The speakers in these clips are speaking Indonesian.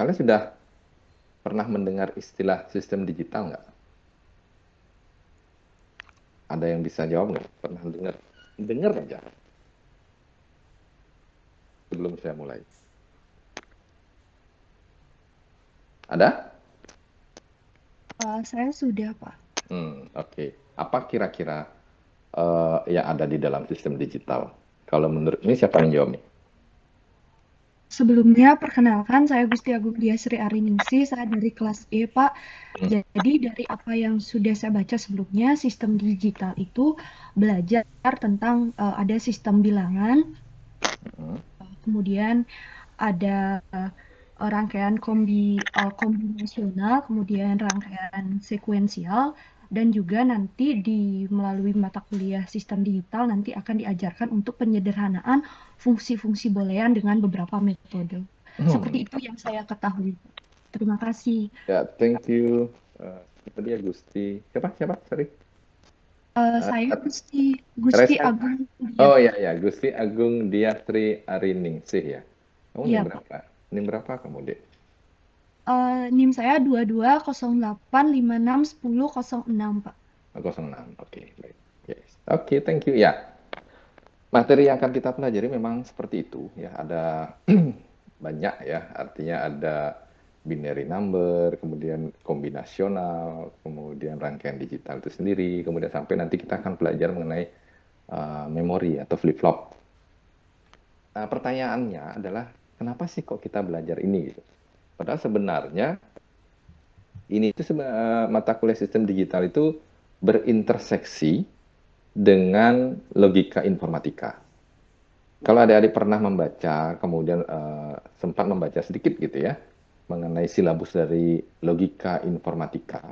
Kalian sudah pernah mendengar istilah sistem digital nggak? Ada yang bisa jawab nggak? Pernah dengar? Dengar aja sebelum saya mulai. Ada? Saya sudah, Pak. Oke. Apa kira-kira yang ada di dalam sistem digital? Kalau menurut ini siapa yang jawab nih? Sebelumnya, perkenalkan saya Gusti Agung Dia Sri Ariningsih, saya dari kelas E, Pak. Hmm. Jadi dari apa yang sudah saya baca sebelumnya, sistem digital itu belajar tentang ada sistem bilangan, Hmm. kemudian ada rangkaian kombinasional, kemudian rangkaian sekuensial, dan juga nanti melalui mata kuliah sistem digital nanti akan diajarkan untuk penyederhanaan fungsi-fungsi boolean dengan beberapa metode. Seperti Hmm. itu yang saya ketahui. Terima kasih. Ya, thank you. Siapa dia Gusti? Siapa? Siapa? Sorry. Saya Uh, Gusti Respect. Agung Dia. Oh ya ya, Gusti Agung Diatri Ariningsih ya. Kamu NIM Iya, Pak. berapa? NIM berapa kamu, Dek? NIM saya 2208561006, Pak. 06. Oke, baik. Yes. Oke, thank you. Ya, materi yang akan kita pelajari memang seperti itu ya. Ada banyak ya, artinya ada binary number, kemudian kombinasional, kemudian rangkaian digital itu sendiri, kemudian sampai nanti kita akan belajar mengenai memori atau flip-flop. Nah, pertanyaannya adalah kenapa sih kok kita belajar ini gitu? Padahal sebenarnya ini itu mata kuliah sistem digital itu berinterseksi dengan logika informatika. Kalau adik-adik pernah membaca, kemudian sempat membaca sedikit gitu ya, mengenai silabus dari logika informatika,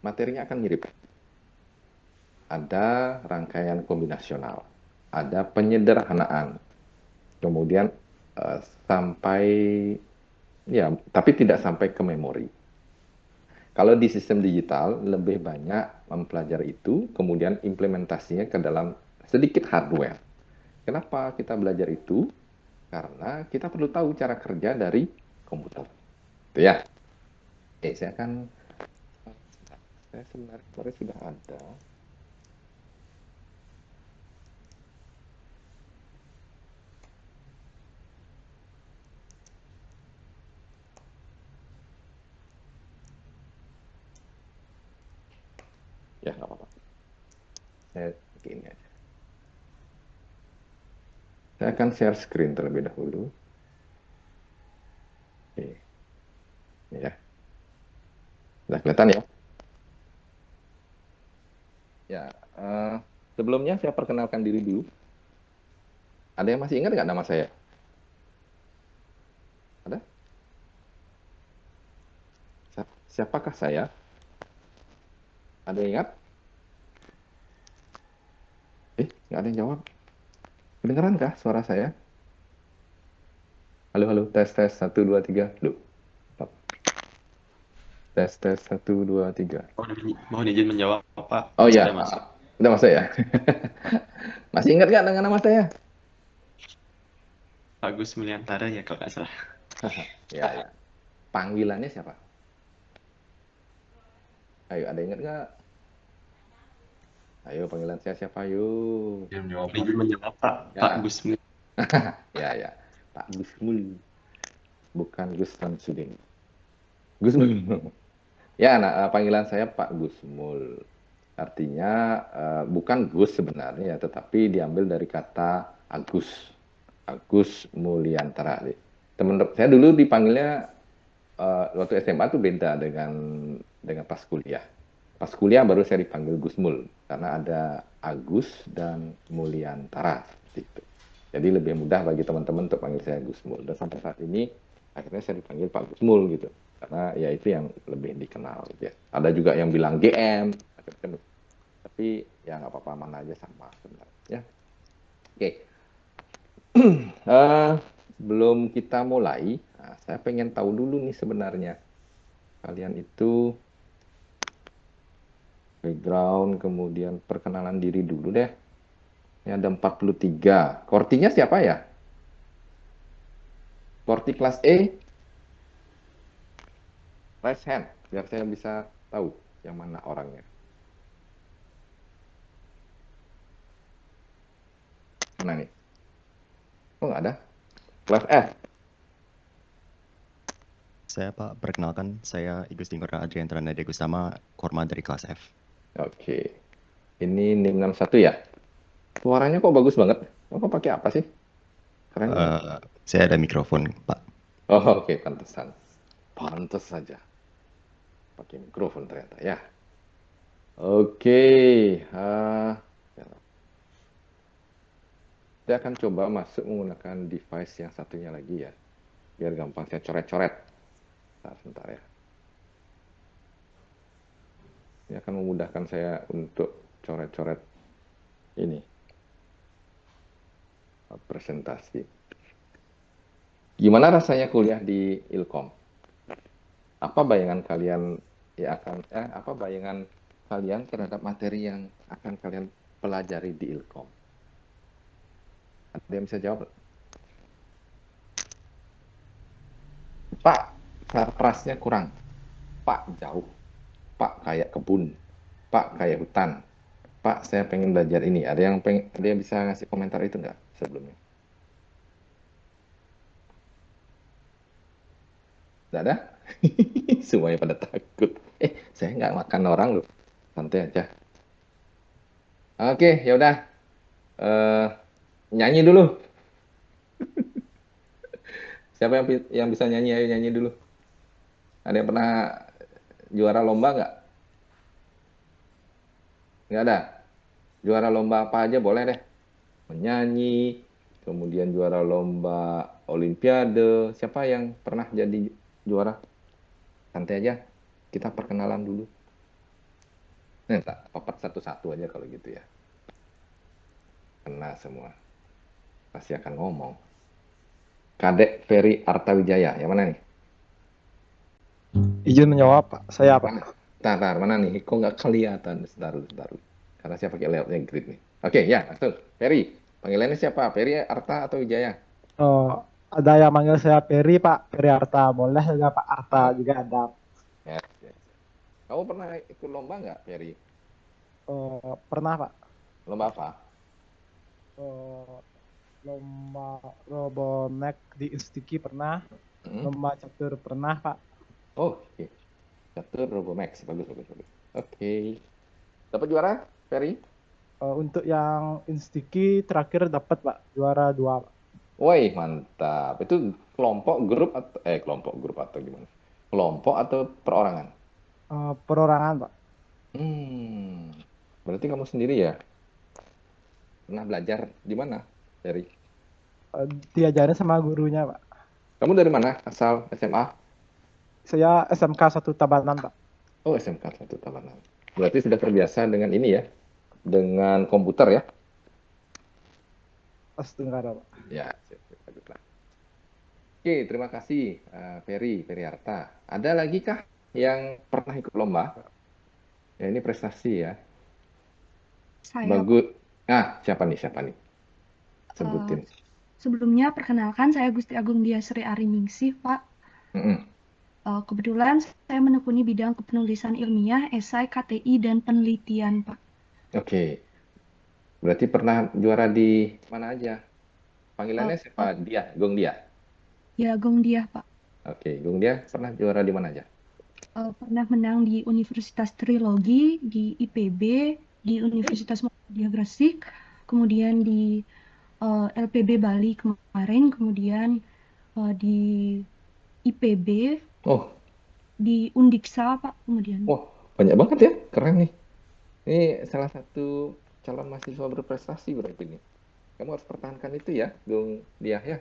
materinya akan mirip. Ada rangkaian kombinasional, ada penyederhanaan, kemudian sampai, ya, tapi tidak sampai ke memori. Kalau di sistem digital lebih banyak mempelajari itu, kemudian implementasinya ke dalam sedikit hardware. Kenapa kita belajar itu? Karena kita perlu tahu cara kerja dari komputer. Itu ya. Saya akan, saya sebenarnya kemarin sudah ada. Ya, nggak apa-apa. Saya begini aja. Saya akan share screen terlebih dahulu. Oke, ini ya. Sudah kelihatan ya? Ya, sebelumnya saya perkenalkan diri dulu. Ada yang masih ingat nggak nama saya? Ada? Siapakah saya? Ada yang ingat? Nggak ada yang jawab. Kedengeran kah suara saya? Halo, halo, tes, tes, 1, 2, 3. Loh, tes, tes, 1, 2, 3. Mohon izin menjawab, Pak. Oh ya, Sudah masuk. udah masuk ya? Masih ingat nggak dengan nama saya? Agus Mulyantara ya kalau nggak salah. Ya, ya. Panggilannya siapa? Ayo, ada ingat nggak? Ayo, panggilan saya siapa? Yuk. Mohon izin menjawab, Pak. Pak Ya, Gus Mul. ya, ya. Pak Gusmul. Bukan Gus Samsudin. Gusmul. Ya, nah, panggilan saya Pak Gusmul. Artinya bukan Gus sebenarnya, tetapi diambil dari kata Agus. Agus Mulyantara. Teman saya dulu dipanggilnya waktu SMA tuh beda dengan pas kuliah. Pas kuliah baru saya dipanggil Gusmul karena ada Agus dan Mulyantara gitu. Jadi lebih mudah bagi teman-teman untuk panggil saya Gusmul. Dan sampai saat ini akhirnya saya dipanggil Pak Gusmul gitu. Karena ya itu yang lebih dikenal gitu ya. Ada juga yang bilang GM, tapi ya nggak apa-apa, mana aja sama sebenarnya. Ya. Oke. Belum kita mulai, nah, saya pengen tahu dulu nih sebenarnya kalian itu background, kemudian perkenalan diri dulu deh. Ini ada 43. Kortinya siapa ya? Korti kelas E? Raise hand, biar saya bisa tahu yang mana orangnya. Mana nih? Oh, nggak ada. Kelas F. Saya Pak, perkenalkan saya Igus Tingora Adrian Tranade Gusama, Korma dari kelas F. Oke. Ini NIM 61 ya? Suaranya kok bagus banget. Kok pakai apa sih? Keren banget. Saya ada mikrofon, Pak. Oh, oke, pantesan. Pantes saja. Pakai mikrofon ternyata ya. Oke. Saya akan coba masuk menggunakan device yang satunya lagi ya. Biar gampang saya coret-coret. Sebentar ya. Ini akan memudahkan saya untuk coret-coret ini. Presentasi. Gimana rasanya kuliah di Ilkom? Apa bayangan kalian apa bayangan kalian terhadap materi yang akan kalian pelajari di Ilkom? Ada yang bisa jawab? Pak, sarprasnya kurang. Pak, jauh. Pak, kayak kebun. Pak, kayak hutan. Pak, saya pengen belajar ini. Ada yang bisa ngasih komentar itu nggak sebelumnya? Nggak ada? Semuanya pada takut. Saya nggak makan orang loh. Santai aja. Oke, ya udah. Nyanyi dulu. Siapa yang bisa nyanyi? Ayo nyanyi dulu. Ada yang pernah juara lomba nggak? Nggak ada. Juara lomba apa aja boleh deh. Menyanyi, kemudian juara lomba olimpiade. Siapa yang pernah jadi juara? Santai aja. Kita perkenalan dulu. Nah, papat satu-satu aja kalau gitu ya. Kena semua. Pasti akan ngomong. Kadek Ferry Artawijaya. Yang mana nih? Izin menjawab, Pak. Saya, Pak. Tar, mana nih? Kok nggak kelihatan? Sebentar. Karena saya pakai layoutnya grid nih. Oke, ya, langsung. Ferry. Panggilannya siapa? Ferry Arta atau Wijaya? Ada yang manggil saya Peri, Pak. Peri Arta. Boleh saja Pak Arta juga ada. Yes. Kamu pernah ikut lomba nggak, Ferry? Pernah, Pak. Lomba apa? Lomba Robomek di Instiki pernah. Lomba catur pernah, Pak. Oh, oke. Catur Robomax. Bagus. Oke. Dapat juara, Ferry? Untuk yang Instiki terakhir dapat, Pak. Juara 2, Pak. Woi, mantap. Itu kelompok, grup atau gimana? Kelompok atau perorangan? Perorangan, Pak. Berarti kamu sendiri ya? Pernah belajar di mana, Ferry? Diajarin sama gurunya, Pak. Kamu dari mana? Asal SMA? Saya SMK 1 Tabanan, Pak. Oh, SMK 1 Tabanan. Berarti sudah terbiasa dengan ini ya? Dengan komputer ya? Astaga, Pak. Ya, baguslah. Oke, terima kasih Ferry Arta. Ada lagi kah yang pernah ikut lomba? Ya, ini prestasi ya. Saya, Bagus. Siapa nih? Sebutin. sebelumnya perkenalkan saya Gusti Agung Dia Sri Ariningsih, Pak. Kebetulan saya menekuni bidang kepenulisan ilmiah, esai, KTI, dan penelitian, Pak. Oke. Berarti pernah juara di mana aja? Panggilannya siapa? Dia, Gong Dia? Ya, Gong Dia, Pak. Oke, Gong Dia pernah juara di mana aja? Pernah menang di Universitas Trilogi, di IPB, di Universitas Muhammadiyah Gresik, kemudian di LPB Bali kemarin, kemudian di IPB, di Undiksa, Pak, kemudian. Banyak banget ya, keren nih. Ini salah satu calon mahasiswa berprestasi berarti nih. Kamu harus pertahankan itu ya, Gong Dia ya.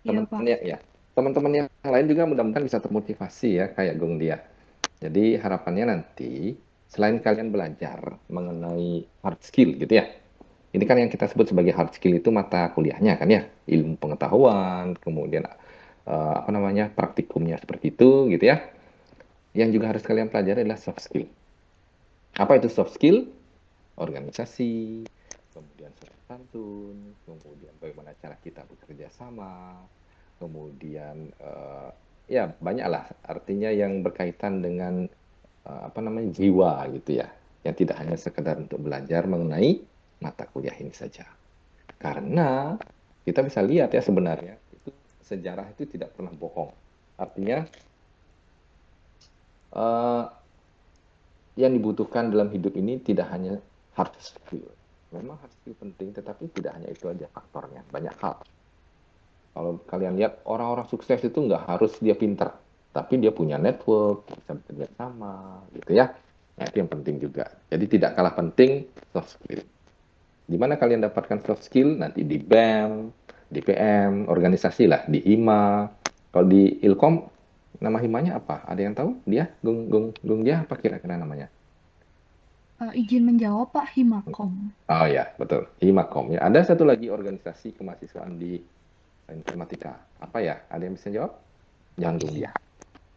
Teman-temannya ya. Teman-teman yang lain juga mudah-mudahan bisa termotivasi ya kayak Gong Dia. Jadi harapannya nanti selain kalian belajar mengenai hard skill gitu ya. Ini kan yang kita sebut sebagai hard skill itu mata kuliahnya kan ya, ilmu pengetahuan, kemudian praktikumnya seperti itu gitu ya. Yang juga harus kalian pelajari adalah soft skill. Apa itu soft skill? Organisasi, kemudian sopan santun, kemudian bagaimana cara kita bekerja sama, kemudian ya banyak lah, artinya yang berkaitan dengan jiwa gitu ya, yang tidak hanya sekedar untuk belajar mengenai mata kuliah ini saja. Karena kita bisa lihat ya sebenarnya itu sejarah itu tidak pernah bohong. Artinya eh, yang dibutuhkan dalam hidup ini tidak hanya hard skill. Memang hard skill penting, tetapi tidak hanya itu aja faktornya, banyak hal. Kalau kalian lihat orang-orang sukses itu nggak harus dia pintar, tapi dia punya network, bisa bekerja sama, gitu ya. Nah, itu yang penting juga. Jadi tidak kalah penting soft skill. Di mana kalian dapatkan soft skill? Nanti di BEM, di PM, organisasi lah, di HIMA. Kalau di Ilkom, nama himanya apa? Ada yang tahu? Dia, Gung dia apa kira-kira namanya? Izin menjawab Pak, Himakom. Oh ya, betul. Himakom ya. Ada satu lagi organisasi kemahasiswaan di informatika. Apa ya? Ada yang bisa jawab? Jangan Gung dia.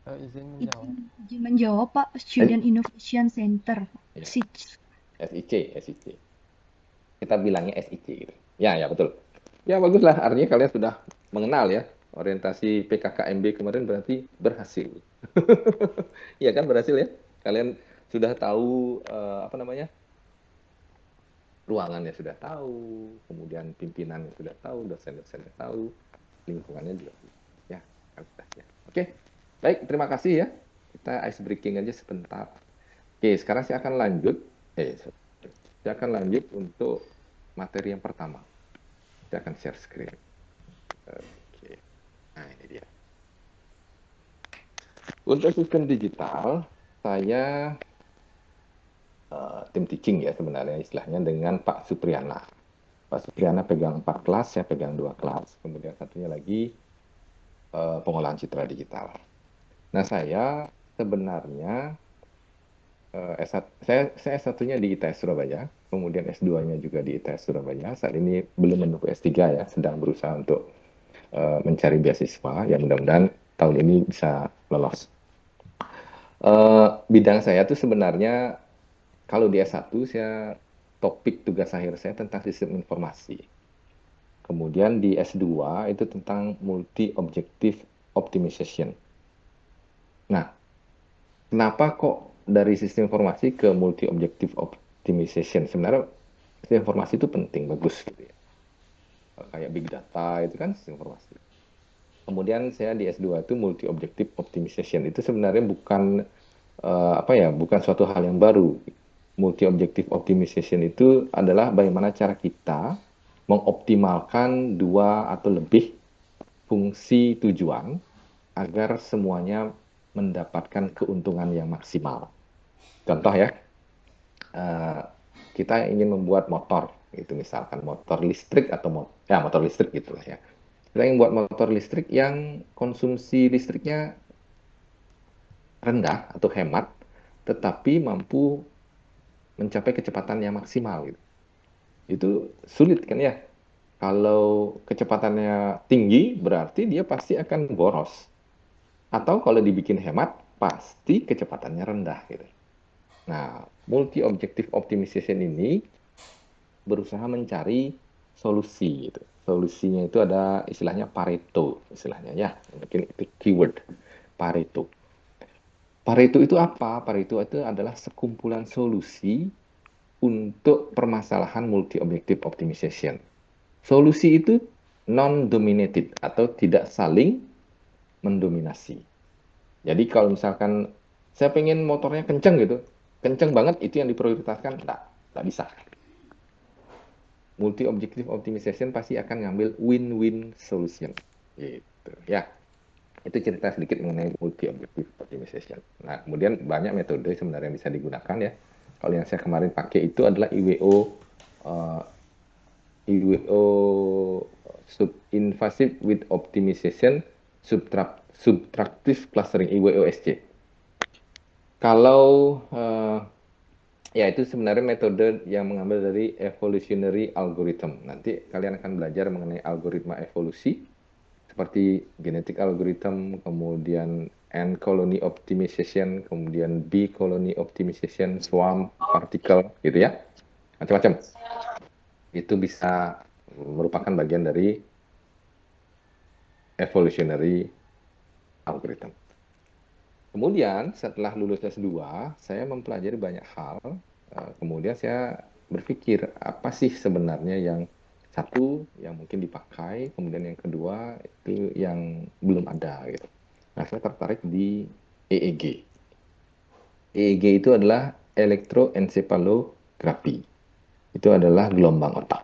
Izin menjawab. Izin menjawab Pak, Student Innovation Center, Ya. SIC. SIC. Kita bilangnya SIC gitu. Ya, betul. Ya, baguslah. Artinya kalian sudah mengenal ya. Orientasi PKKMB kemarin berarti berhasil. Iya kan, berhasil ya. Kalian sudah tahu ruangannya sudah tahu, kemudian pimpinannya sudah tahu, dosen-dosennya tahu, lingkungannya juga. Ya, kualitasnya. Oke. Baik, terima kasih ya. Kita ice breaking aja sebentar. Oke, sekarang saya akan lanjut. Saya akan lanjut untuk materi yang pertama. Saya akan share screen. Oke. Nah, ini dia. Untuk sistem digital, saya tim teaching ya sebenarnya istilahnya dengan Pak Supriyana. Pak Supriyana pegang 4 kelas, saya pegang 2 kelas. Kemudian satunya lagi pengolahan citra digital. Nah, saya sebenarnya saya S1-nya di ITS Surabaya, kemudian S2-nya juga di ITS Surabaya. Saat ini belum menunggu S3 ya, sedang berusaha untuk mencari beasiswa. Ya mudah-mudahan tahun ini bisa lolos. Bidang saya tuh sebenarnya kalau di S1 saya topik tugas akhir saya tentang sistem informasi. Kemudian di S2 itu tentang multi-objective optimization. Nah, kenapa kok dari sistem informasi ke multi-objective optimization? Sebenarnya sistem informasi itu penting, bagus gitu ya. Kayak big data itu kan sistem informasi. Kemudian saya di S2 itu multi-objective optimization. Itu sebenarnya bukan bukan suatu hal yang baru. Multi-objective optimization itu adalah bagaimana cara kita mengoptimalkan 2 atau lebih fungsi tujuan agar semuanya mendapatkan keuntungan yang maksimal. Contoh ya, kita ingin membuat motor, itu misalkan motor listrik atau motor listrik gitulah ya. Kita ingin buat motor listrik yang konsumsi listriknya rendah atau hemat, tetapi mampu mencapai kecepatan yang maksimal gitu. Itu sulit kan ya. Kalau kecepatannya tinggi berarti dia pasti akan boros. Atau kalau dibikin hemat pasti kecepatannya rendah gitu. Nah, multi objective optimization ini berusaha mencari solusi gitu. Solusinya itu ada istilahnya Pareto istilahnya ya. Mungkin itu keyword Pareto. Pareto itu apa? Pareto itu adalah sekumpulan solusi untuk permasalahan multi-objective optimization. Solusi itu non-dominated atau tidak saling mendominasi. Jadi kalau misalkan saya pengen motornya kenceng gitu, kenceng banget itu yang diprioritaskan, enggak bisa. Multi-objective optimization pasti akan ngambil win-win solution. Gitu ya. Itu cerita sedikit mengenai multi-objective optimization. Nah, kemudian banyak metode sebenarnya yang bisa digunakan ya. Kalau yang saya kemarin pakai itu adalah IWO Invasive with Optimization Subtractive Clustering IWOSC. Kalau ya itu sebenarnya metode yang mengambil dari evolutionary algorithm. Nanti kalian akan belajar mengenai algoritma evolusi seperti genetic algorithm, kemudian N colony optimization, kemudian B colony optimization, swarm, particle, gitu ya, macam-macam. Itu bisa merupakan bagian dari evolutionary algoritma. Kemudian setelah lulus S2, saya mempelajari banyak hal. Kemudian saya berpikir apa sih sebenarnya yang satu yang mungkin dipakai, kemudian yang kedua itu yang belum ada gitu. Nah, saya tertarik di EEG. EEG itu adalah elektroencephalografi. Itu adalah gelombang otak.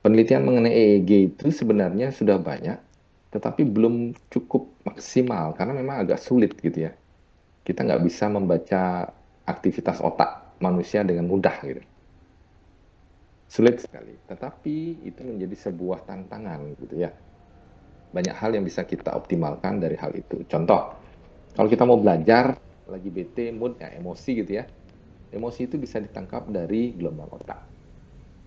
Penelitian mengenai EEG itu sebenarnya sudah banyak, tetapi belum cukup maksimal karena memang agak sulit gitu ya. Kita nggak bisa membaca aktivitas otak manusia dengan mudah gitu. Sulit sekali, tetapi itu menjadi sebuah tantangan gitu ya. Banyak hal yang bisa kita optimalkan dari hal itu. Contoh, kalau kita mau belajar, lagi bete, mood, ya emosi gitu ya. Emosi itu bisa ditangkap dari gelombang otak.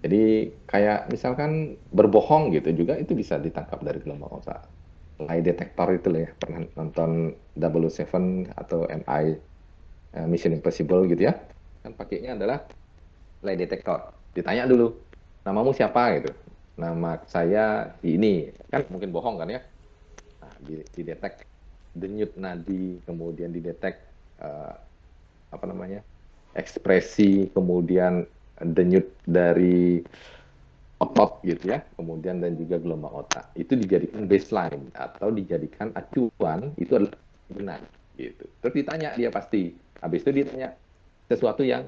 Jadi kayak misalkan berbohong gitu juga itu bisa ditangkap dari gelombang otak. Lie detector itu lah ya, pernah nonton 007 atau MI Mission Impossible gitu ya. Kan pakainya adalah lie detector. Ditanya dulu, namamu siapa gitu. Nama saya ini, kan mungkin bohong kan ya. Nah, didetek denyut nadi, kemudian didetek apa namanya? Ekspresi, kemudian denyut dari otot gitu ya, kemudian dan juga gelombang otak. Itu dijadikan baseline atau dijadikan acuan, itu adalah benar gitu. Terus ditanya dia pasti, habis itu ditanya sesuatu yang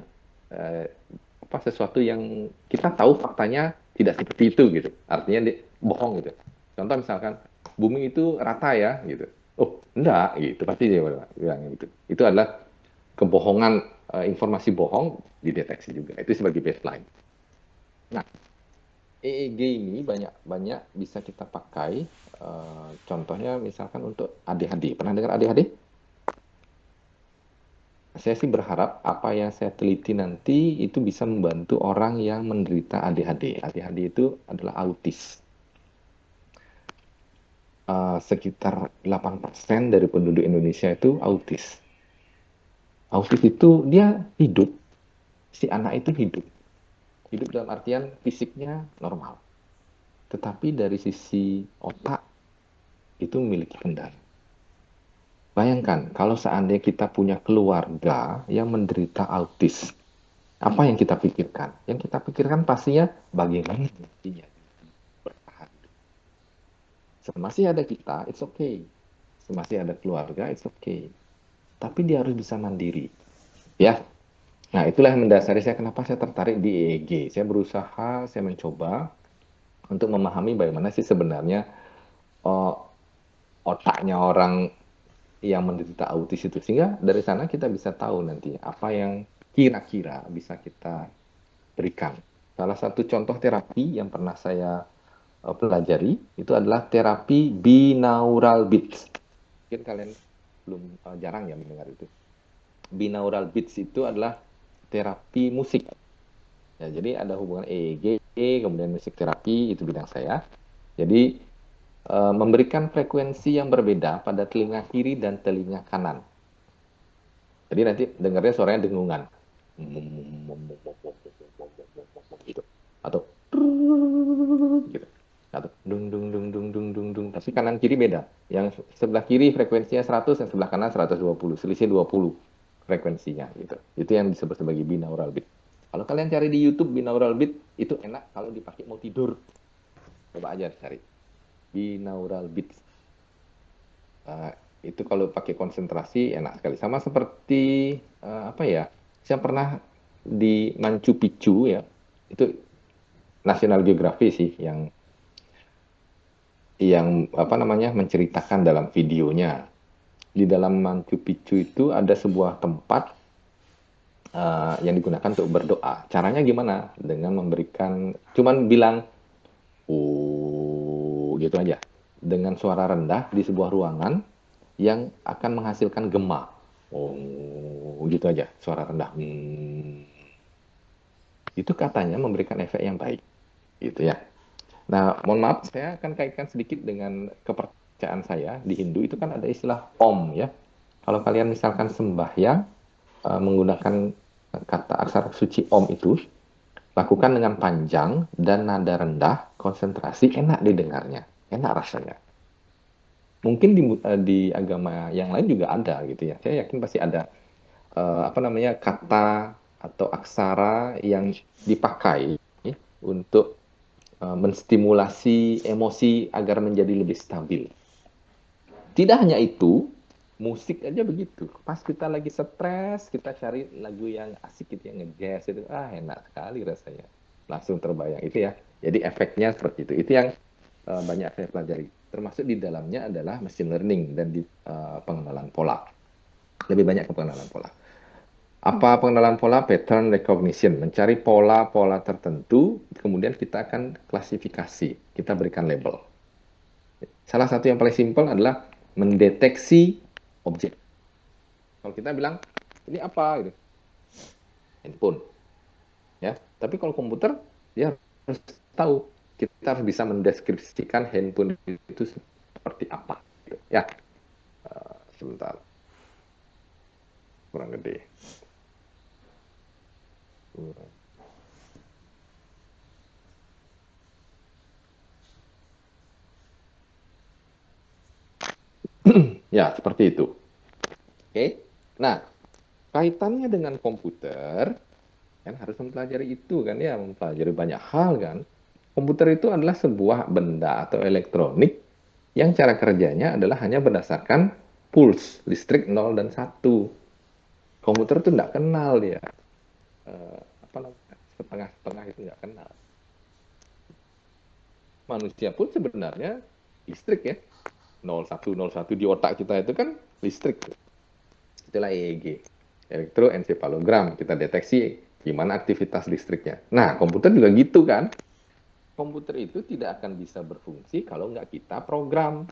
sesuatu yang kita tahu faktanya tidak seperti itu gitu. Artinya bohong gitu. Contoh misalkan bumi itu rata ya gitu. Oh, enggak gitu. Pasti dia bilang gitu. Itu adalah kebohongan, informasi bohong dideteksi juga. Itu sebagai baseline. Nah, EEG ini banyak bisa kita pakai. Contohnya misalkan untuk ADHD. Pernah dengar ADHD? Saya sih berharap apa yang saya teliti nanti itu bisa membantu orang yang menderita ADHD. ADHD itu adalah autis. Sekitar 8% dari penduduk Indonesia itu autis. Autis itu dia hidup, si anak itu hidup. Hidup dalam artian fisiknya normal. Tetapi dari sisi otak itu memiliki kendala. Bayangkan kalau seandainya kita punya keluarga yang menderita autis, apa yang kita pikirkan? Yang kita pikirkan pastinya bagaimana nantinya bertahan. Semasih ada kita, it's okay. Semasih ada keluarga, it's okay. Tapi dia harus bisa mandiri. Ya, nah itulah yang mendasari saya kenapa saya tertarik di EEG. Saya berusaha, saya mencoba untuk memahami bagaimana sih sebenarnya otaknya orang yang menderita autis itu. Sehingga dari sana kita bisa tahu nanti apa yang kira-kira bisa kita berikan. Salah satu contoh terapi yang pernah saya pelajari itu adalah terapi binaural beats. Mungkin kalian belum jarang ya mendengar itu. Binaural beats itu adalah terapi musik. Ya, jadi ada hubungan EEG, kemudian musik terapi, itu bidang saya. Jadi memberikan frekuensi yang berbeda pada telinga kiri dan telinga kanan. Jadi nanti dengarnya suaranya dengungan. Gitu. Atau gitu. Atau dung dung dung dung dung dung dung. Tapi kanan kiri beda. Yang sebelah kiri frekuensinya 100, yang sebelah kanan 120. Selisih 20 frekuensinya gitu. Itu yang disebut sebagai binaural beat. Kalau kalian cari di YouTube binaural beat itu enak kalau dipakai mau tidur. Coba aja cari. Binaural beat. Itu kalau pakai konsentrasi enak sekali. Sama seperti apa ya? Saya pernah di Machu Picchu ya. Itu National Geographic sih yang apa namanya menceritakan dalam videonya. Di dalam Machu Picchu itu ada sebuah tempat yang digunakan untuk berdoa. Caranya gimana? Dengan memberikan, cuman bilang, gitu aja. Dengan suara rendah di sebuah ruangan yang akan menghasilkan gema. Gitu aja, suara rendah. Itu katanya memberikan efek yang baik. Gitu ya. Nah, mohon maaf, saya akan kaitkan sedikit dengan kepercayaan saya. Di Hindu itu kan ada istilah Om ya. Kalau kalian misalkan sembahyang menggunakan kata aksara suci Om itu, lakukan dengan panjang dan nada rendah, konsentrasi, enak didengarnya, enak rasanya. Mungkin di agama yang lain juga ada gitu ya. Saya yakin pasti ada apa namanya kata atau aksara yang dipakai untuk menstimulasi emosi agar menjadi lebih stabil. Tidak hanya itu, musik aja begitu. Pas kita lagi stres, kita cari lagu yang asik gitu, yang nge-jazz itu, enak sekali rasanya. Langsung terbayang itu ya. Jadi efeknya seperti itu. Itu yang banyak saya pelajari. Termasuk di dalamnya adalah machine learning dan di pengenalan pola. Lebih banyak ke pengenalan pola. Apa pengenalan pola? Pattern recognition. Mencari pola-pola tertentu, kemudian kita akan klasifikasi. Kita berikan label. Salah satu yang paling simpel adalah mendeteksi objek. Kalau kita bilang, ini apa? Gitu. Handphone. Ya, tapi kalau komputer, dia harus tahu. Kita harus bisa mendeskripsikan handphone itu seperti apa. Gitu. Ya, sebentar. Kurang gede. Ya, seperti itu. Oke. Nah, kaitannya dengan komputer, kan harus mempelajari itu kan ya, mempelajari banyak hal kan. Komputer itu adalah sebuah benda atau elektronik yang cara kerjanya adalah hanya berdasarkan pulse, listrik 0 dan 1. Komputer itu tidak kenal dia. Apa namanya? Setengah-setengah itu nggak kenal. Manusia pun sebenarnya listrik ya. 0101 di otak kita itu kan listrik. Itulah EEG, elektroensefalogram. Kita deteksi gimana aktivitas listriknya. Nah, komputer juga gitu kan. Komputer itu tidak akan bisa berfungsi kalau nggak kita program.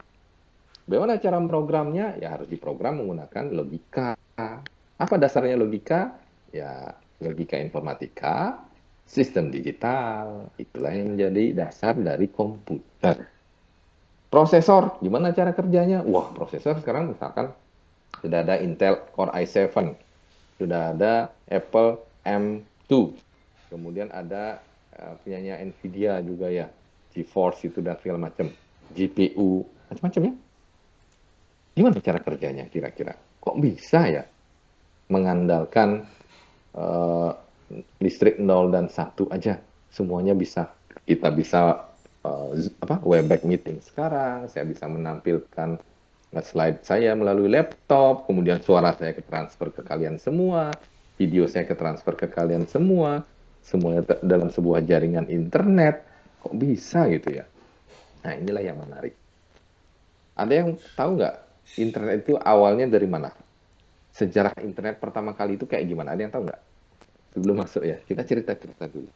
Bagaimana cara memprogramnya? Ya harus diprogram menggunakan logika. Apa dasarnya logika? Ya logika informatika, sistem digital. Itulah yang menjadi dasar dari komputer. Prosesor, gimana cara kerjanya? Wah, prosesor sekarang misalkan sudah ada Intel Core i7, sudah ada Apple M2, kemudian ada punyanya Nvidia juga ya, GeForce itu dan segala macam, GPU, macam-macam ya. Gimana cara kerjanya kira-kira? Kok bisa ya mengandalkan listrik 0 dan 1 aja, semuanya bisa. Kita bisa Webex meeting sekarang, saya bisa menampilkan slide saya melalui laptop, kemudian suara saya transfer ke kalian semua, video saya transfer ke kalian semua, semuanya dalam sebuah jaringan internet. Kok bisa gitu ya? Nah, inilah yang menarik. Ada yang tahu nggak internet itu awalnya dari mana? Sejarah internet pertama kali itu kayak gimana? Ada yang tahu nggak? Sebelum masuk ya, kita cerita-cerita dulu.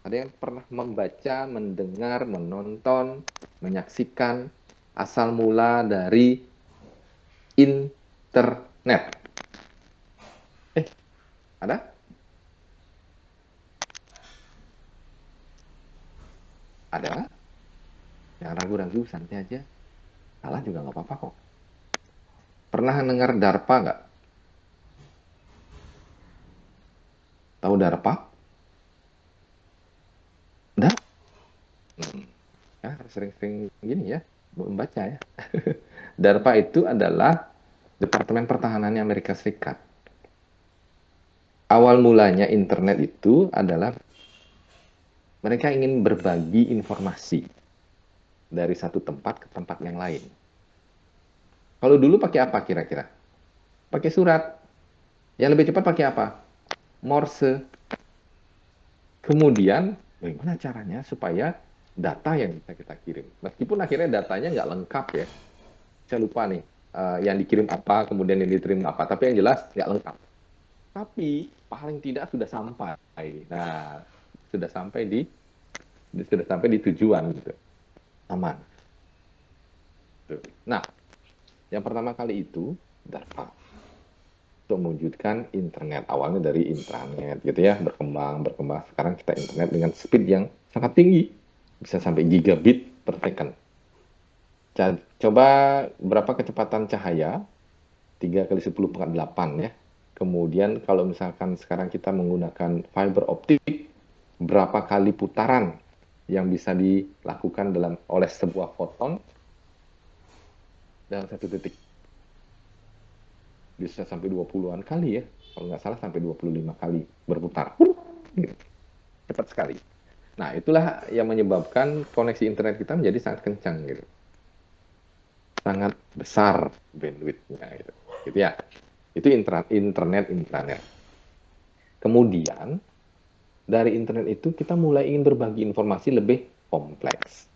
Ada yang pernah membaca, mendengar, menonton, menyaksikan asal mula dari internet? Ada? Ada? Yang ragu-ragu, santai aja. Salah juga nggak apa-apa kok. Pernah dengar DARPA nggak? Tahu DARPA? Udah? Ya, harus sering-sering gini ya, membaca ya. DARPA itu adalah Departemen Pertahanannya Amerika Serikat. Awal mulanya internet itu adalah mereka ingin berbagi informasi dari satu tempat ke tempat yang lain. Kalau dulu pakai apa kira-kira? Pakai surat. Yang lebih cepat pakai apa? Morse. Kemudian, bagaimana caranya supaya data yang bisa kita kirim? Meskipun akhirnya datanya nggak lengkap ya. Saya lupa nih, yang dikirim apa, kemudian yang diterima apa. Tapi yang jelas nggak lengkap. Tapi paling tidak sudah sampai. Nah, sudah sampai di tujuan gitu. Aman. Nah, yang pertama kali itu DARPA untuk mewujudkan internet. Awalnya dari intranet gitu ya, berkembang. Sekarang kita internet dengan speed yang sangat tinggi. Bisa sampai gigabit per second. Coba berapa kecepatan cahaya? 3 kali 10 pangkat 8 ya. Kemudian kalau misalkan sekarang kita menggunakan fiber optik, berapa kali putaran yang bisa dilakukan oleh sebuah foton? dalam satu detik. Bisa sampai 20-an kali ya. Kalau nggak salah sampai 25 kali berputar. Gitu. Cepat sekali. Nah, itulah yang menyebabkan koneksi internet kita menjadi sangat kencang gitu. Sangat besar bandwidth-nya gitu. Gitu ya. Itu internet. Kemudian dari internet itu kita mulai ingin berbagi informasi lebih kompleks.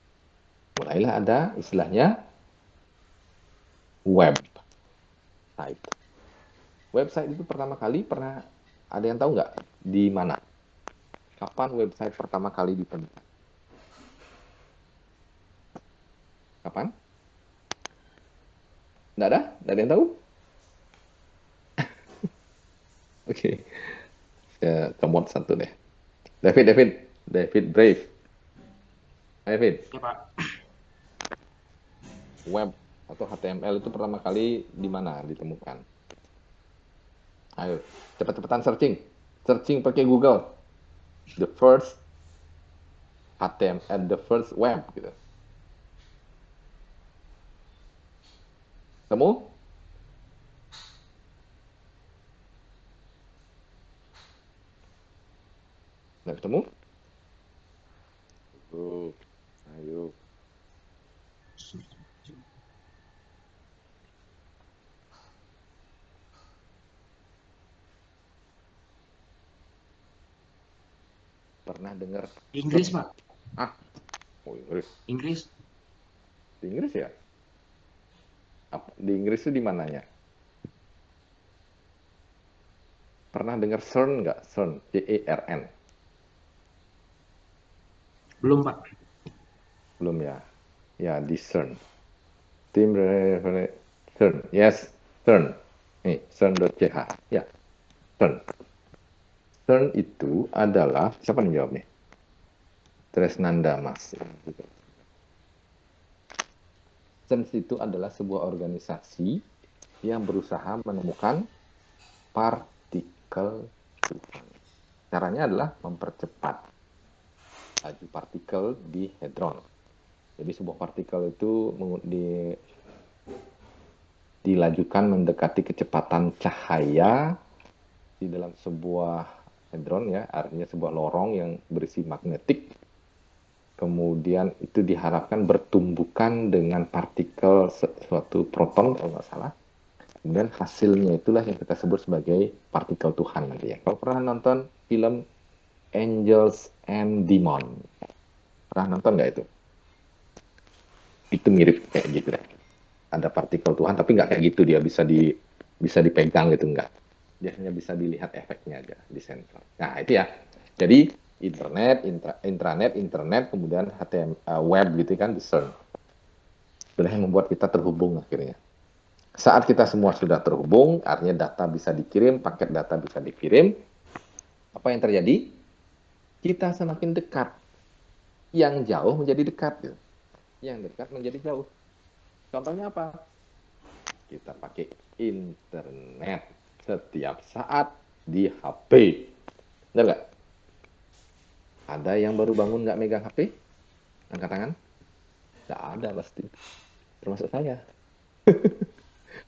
Mulailah ada istilahnya website. Website itu pertama kali pernah ada yang tahu nggak di mana? Kapan website pertama kali ditemukan? Kapan? Nggak ada? Nggak ada yang tahu? Oke, saya comot satu deh. David Brave. David, Ya, Pak. web atau HTML itu pertama kali di mana ditemukan? Ayo, cepat-cepatan searching. Searching pakai Google. The first HTML, the first web gitu. Temu? Nggak ketemu? Ayo. Pernah dengar? Inggris, Pak. Ah, oh Inggris. Inggris. Di Inggris ya? Di Inggris itu di mananya? Pernah dengar CERN nggak? CERN, CERN. Belum, Pak. Belum ya? Ya, di CERN. Tim CERN. Yes, CERN. Nih, CERN.ch. Ya, CERN. CERN itu adalah, siapa yang jawab nih? Tresnanda Mas. CERN itu adalah sebuah organisasi yang berusaha menemukan partikel Tuhan. Caranya adalah mempercepat laju partikel di hadron. Jadi sebuah partikel itu dilajukan mendekati kecepatan cahaya di dalam sebuah hadron ya, artinya sebuah lorong yang berisi magnetik. Kemudian itu diharapkan bertumbukan dengan partikel suatu proton kalau nggak salah. Kemudian hasilnya itulah yang kita sebut sebagai partikel Tuhan nanti ya. Kalau pernah nonton film Angels and Demon, pernah nonton nggak itu? Itu mirip kayak gitu deh. Ada partikel Tuhan tapi nggak kayak gitu, dia bisa dipegang gitu, nggak. Dia hanya bisa dilihat efeknya aja di sensor. Nah itu ya. Jadi internet, kemudian HTML, web gitu kan, di CERN. Itulah yang membuat kita terhubung akhirnya. Saat kita semua sudah terhubung, artinya data bisa dikirim, paket data bisa dikirim. Apa yang terjadi? Kita semakin dekat. Yang jauh menjadi dekat. Gitu. Yang dekat menjadi jauh. Contohnya apa? Kita pakai internet setiap saat di HP. Benar nggak? Ada yang baru bangun nggak megang HP? Angkat tangan? Nggak ada pasti. Termasuk saya.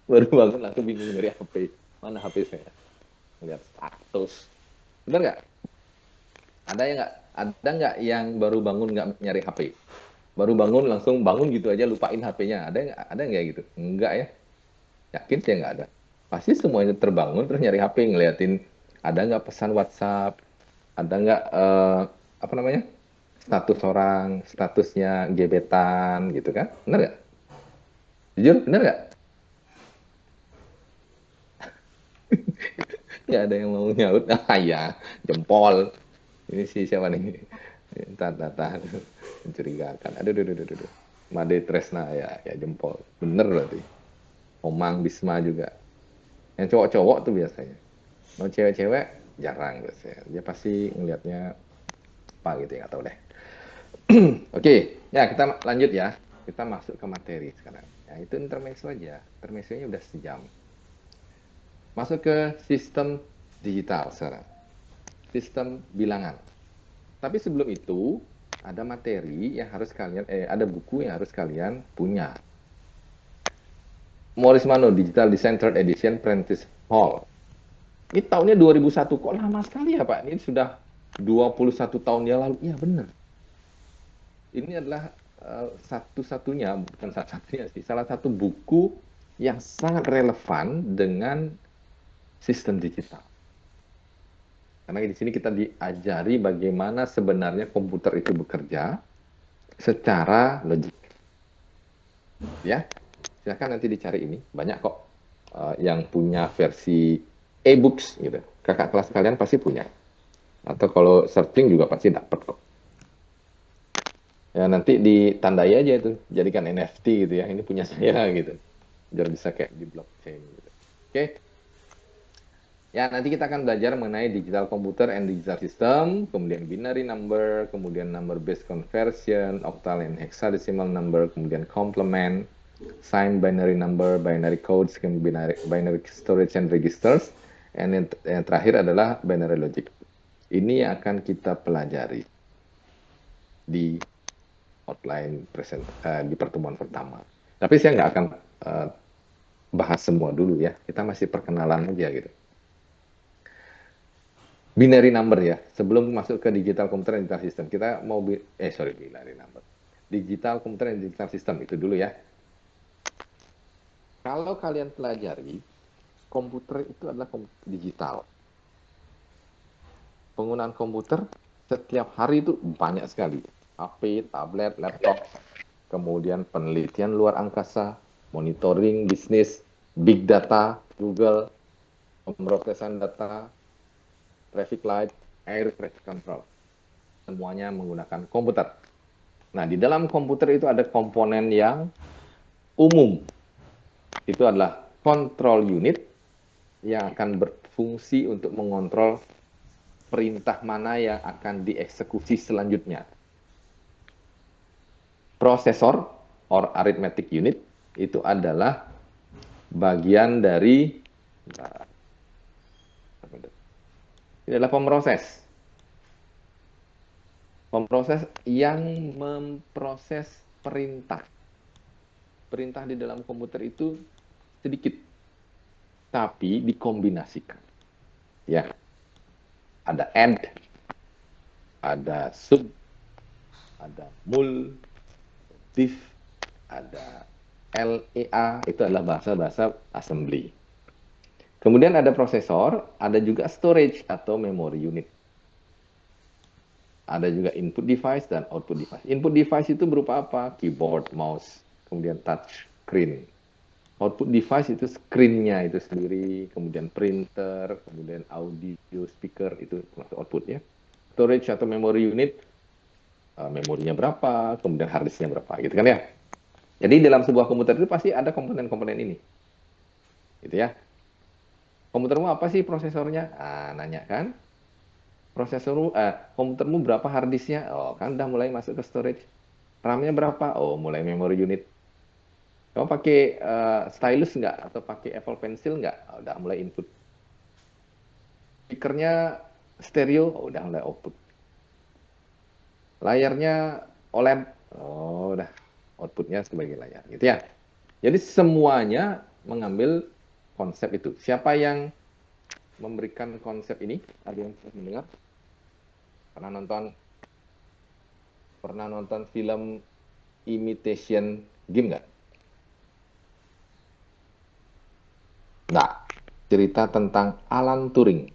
Baru bangun langsung bingung dari HP. Mana HP saya? Lihat status. Benar nggak? Ada nggak yang baru bangun nggak nyari HP? Baru bangun langsung bangun gitu aja lupain HP-nya. Ada nggak gitu? Enggak ya? Yakin saya nggak ada. Pasti semuanya terbangun terus nyari HP, ngeliatin ada nggak pesan WhatsApp, ada nggak apa namanya, status orang, statusnya gebetan gitu kan? Bener nggak? Jujur, bener nggak? Nggak ada yang mau nyaut. Ah ya, jempol. Ini si siapa nih? Tahan. Mencurigakan. Aduh. Made Tresna ya jempol. Bener berarti. Omang Bisma juga. Yang cowok-cowok tuh biasanya. Mau cewek-cewek jarang biasanya. Dia pasti ngelihatnya apa gitu ya, nggak tahu deh. Oke, ya kita lanjut ya. Kita masuk ke materi sekarang. Ya, itu intermezzo aja. Intermezzonya udah sejam. Masuk ke sistem digital sekarang. Sistem bilangan. Tapi sebelum itu, ada materi yang harus kalian, ada buku yang harus kalian punya. Morris Mano, Digital Design Third Edition, Prentice Hall. Ini tahunnya 2001, kok lama sekali ya Pak? Ini sudah 21 tahun yang lalu. Iya benar. Ini adalah satu-satunya, bukan satu-satunya sih, salah satu buku yang sangat relevan dengan sistem digital. Karena di sini kita diajari bagaimana sebenarnya komputer itu bekerja secara logik. Ya, silakan nanti dicari ini. Banyak kok yang punya versi e-books gitu. Kakak kelas kalian pasti punya. Atau kalau searching juga pasti dapat kok. Ya nanti ditandai aja itu, jadikan NFT gitu ya. Ini punya saya gitu. Biar bisa kayak di blockchain gitu. Oke. Ya, nanti kita akan belajar mengenai digital computer and digital system, kemudian binary number, kemudian number based conversion, octal and hexadecimal number, kemudian complement, sign binary number, binary codes, binary storage and registers, and yang terakhir adalah binary logic. Ini yang akan kita pelajari di outline di pertemuan pertama. Tapi saya nggak akan bahas semua dulu ya, kita masih perkenalan aja gitu. Binary number ya, sebelum masuk ke digital computer and digital system, kita mau binary number. Digital computer and digital system itu dulu ya. Kalau kalian pelajari, komputer itu adalah digital. Penggunaan komputer setiap hari itu banyak sekali. HP, tablet, laptop, kemudian penelitian luar angkasa, monitoring bisnis, big data, Google, pemrosesan data, traffic light, air traffic control. Semuanya menggunakan komputer. Nah, di dalam komputer itu ada komponen yang umum. Itu adalah control unit yang akan berfungsi untuk mengontrol perintah mana yang akan dieksekusi selanjutnya. Prosesor or arithmetic unit itu adalah bagian dari ini adalah pemroses. Pemroses yang memproses perintah. Perintah di dalam komputer itu sedikit, tapi dikombinasikan. Ya, ada AND, ada sub, ada mul, diff, ada LEA, itu adalah bahasa-bahasa assembly. Kemudian ada prosesor, ada juga storage atau memory unit. Ada juga input device dan output device. Input device itu berupa apa? Keyboard, mouse, kemudian touch screen. Output device itu screen-nya itu sendiri, kemudian printer, kemudian audio speaker, itu termasuk output ya. Storage atau memory unit, memorinya berapa, kemudian hard disk-nya berapa, gitu kan ya. Jadi dalam sebuah komputer itu pasti ada komponen-komponen ini. Gitu ya. Komputermu apa sih prosesornya? Nanya kan? Komputermu berapa hard disknya? Oh, kan udah mulai masuk ke storage. RAM-nya berapa? Oh, mulai memory unit. Kamu pakai stylus nggak? Atau pakai Apple Pencil nggak? Oh, udah mulai input. Speakernya stereo? Oh, udah mulai output. Layarnya OLED? Oh, udah outputnya sebagai layar. Gitu ya. Jadi semuanya mengambil konsep itu. Siapa yang memberikan konsep ini? Ada yang pernah mendengar? Pernah nonton film Imitation Game nggak? Nggak. Cerita tentang Alan Turing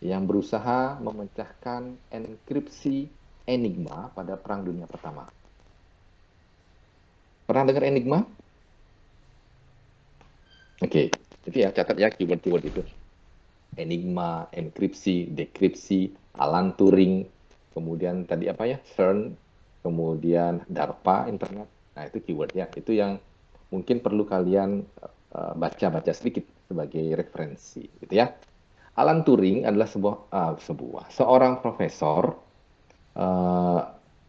yang berusaha memecahkan enkripsi Enigma pada Perang Dunia Pertama. Pernah dengar Enigma? Oke, itu ya, catat ya keyword-keyword itu. Enigma, enkripsi, dekripsi, Alan Turing, kemudian tadi apa ya, CERN, kemudian DARPA, internet. Nah, itu keyword ya. Itu yang mungkin perlu kalian baca-baca sedikit sebagai referensi, gitu ya. Alan Turing adalah seorang profesor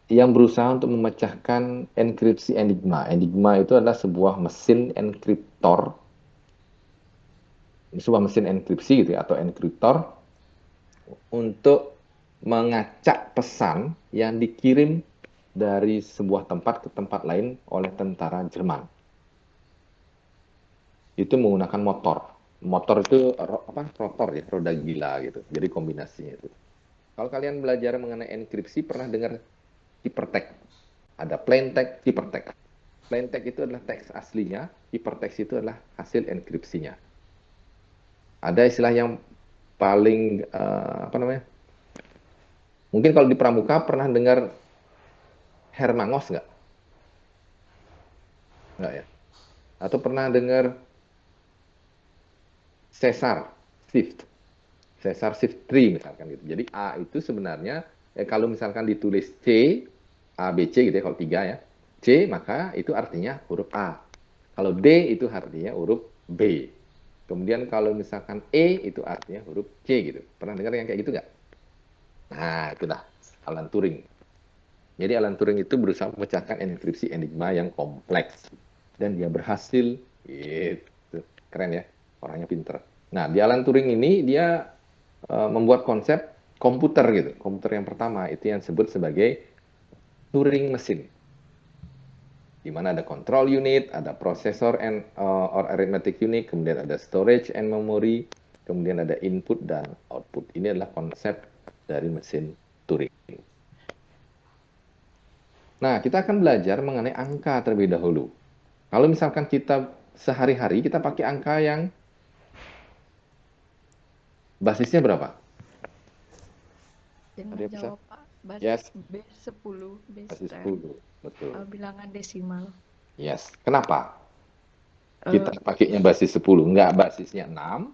yang berusaha untuk memecahkan enkripsi Enigma. Enigma itu adalah sebuah mesin enkriptor, sebuah mesin enkripsi gitu ya, atau enkriptor untuk mengacak pesan yang dikirim dari sebuah tempat ke tempat lain oleh tentara Jerman. itu menggunakan motor. Motor itu rotor ya, roda gila gitu. Jadi kombinasinya itu. Kalau kalian belajar mengenai enkripsi, pernah dengar ciphertext? Ada plain text, ciphertext. Plain text itu adalah teks aslinya, ciphertext itu adalah hasil enkripsinya. Ada istilah yang paling mungkin kalau di pramuka pernah dengar Hermangos nggak? Nggak ya? Atau pernah dengar Caesar shift tree misalkan gitu. Jadi A itu sebenarnya kalau misalkan ditulis C, A, B, C gitu ya, kalau 3 ya. C maka itu artinya huruf A. Kalau D itu artinya huruf B. Kemudian kalau misalkan E itu artinya huruf C gitu. Pernah dengar yang kayak gitu nggak? Nah, itulah Alan Turing. Jadi Alan Turing itu berusaha memecahkan enkripsi enigma yang kompleks. Dan dia berhasil. Gitu. Keren ya, orangnya pinter. Nah, di Alan Turing ini dia membuat konsep komputer gitu. Komputer yang pertama itu yang disebut sebagai Turing mesin. Di mana ada control unit, ada processor or arithmetic unit, kemudian ada storage and memory, kemudian ada input dan output. Ini adalah konsep dari mesin Turing. Nah, kita akan belajar mengenai angka terlebih dahulu. Kalau misalkan kita sehari-hari kita pakai angka yang basisnya berapa? Jangan Ada yang bisa? jawab Pak. Basis Yes. B10, Basis B10. 10, betul. Bilangan desimal. Yes. Kenapa? Kita pakainya basis 10, enggak basisnya 6,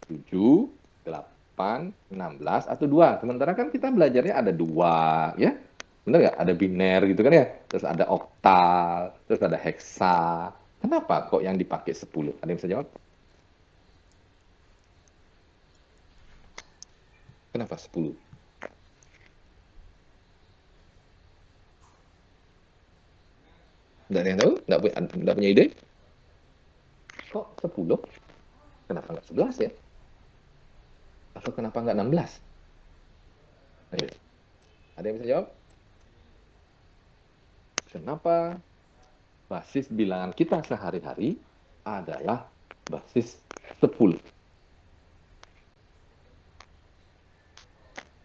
7, 8, 16, atau 2. Sementara kan kita belajarnya ada 2, ya. Benar nggak? Ada biner gitu kan ya. Terus ada oktal, terus ada heksa. Kenapa kok yang dipakai 10? Ada yang bisa jawab? Kenapa 10? Nggak ada yang tahu? Nggak punya ide? Kok 10? Kenapa nggak 11 ya? Atau kenapa nggak 16? Ayo. Ada yang bisa jawab? Kenapa basis bilangan kita sehari-hari adalah basis 10?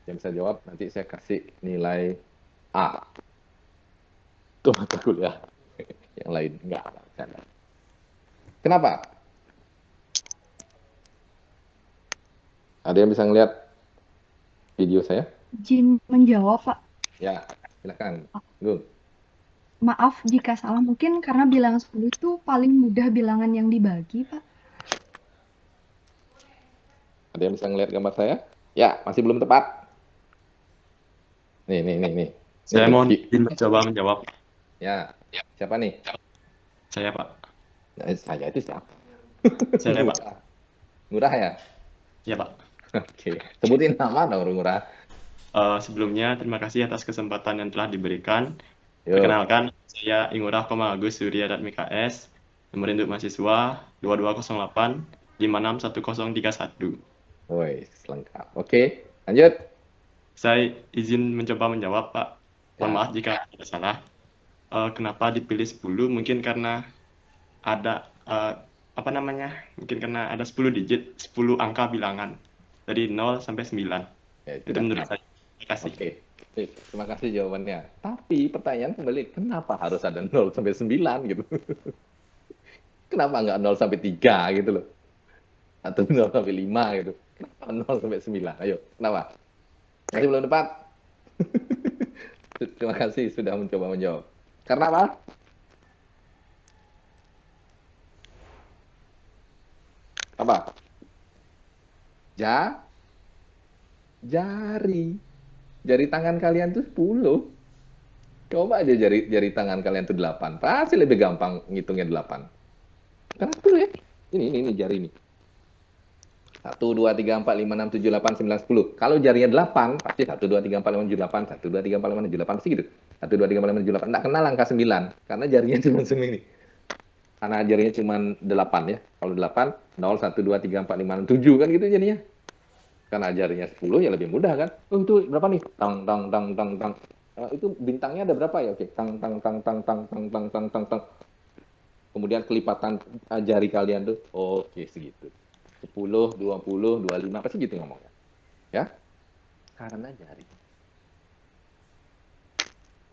Yang bisa jawab nanti saya kasih nilai A. Itu mata kuliah. Yang lain enggak. Kenapa? Ada yang bisa ngelihat video saya? Izin menjawab, Pak. Ya, silakan. Gung. Maaf jika salah, mungkin karena bilangan 10 itu paling mudah bilangan yang dibagi, Pak. Ada yang bisa ngelihat gambar saya? Ya, masih belum tepat. Nih. Saya Ini mau di- izin mencoba menjawab. Ya, siapa nih? Saya Pak. Nah, saya itu siapa? Saya Pak. Ngurah ya? Ya Pak. Oke, sebutin nama dong Ngurah. Sebelumnya terima kasih atas kesempatan yang telah diberikan. Yuk. Perkenalkan, saya Ingurah Agus Surya dan MKS. Nomor induk mahasiswa 2208 561031. Woi, lengkap. Oke, lanjut. Saya izin mencoba menjawab, Pak. Mohon Ya. maaf jika ada salah. Kenapa dipilih 10? Mungkin karena ada mungkin karena ada 10 digit, 10 angka bilangan dari 0 sampai 9. Ya, Itu menurut saya. Terima kasih. Oke, terima kasih jawabannya. Tapi pertanyaan kembali, kenapa harus ada 0 sampai 9 gitu? Kenapa nggak 0 sampai 3 gitu loh? Atau 0 sampai 5 gitu? Kenapa 0 sampai 9? Ayo, kenapa? Masih belum tepat? Terima kasih sudah mencoba menjawab. Karena apa? Apa? Jari. Jari tangan kalian tuh 10. Coba aja jari tangan kalian tuh 8. Pasti lebih gampang ngitungnya 8. Karena 10 ya. Ini jari ini. 1, 2, 3, 4, 5, 6, 7, 8, 9, 10. Kalau jarinya 8, pasti 1, 2, 3, 4, 5, 7, 8. 1, 2, 3, 4, 5, 6, 7, 8. Pasti gitu. 1, 2, 3, 4, 5, 6, 7, 8. Nggak kenal angka 9. Karena jarinya cuma segini. Karena jarinya cuma 8 ya. Kalau 8, 0, 1, 2, 3, 4, 5, 6, 7 kan gitu jadinya. Karena jarinya 10 ya lebih mudah kan. Oh itu berapa nih? Tang. Itu bintangnya ada berapa ya? Oke. Tang. kemudian kelipatan jari kalian tuh, oke segitu. 10, 20, 25, pasti gitu ngomongnya. Ya, karena jari.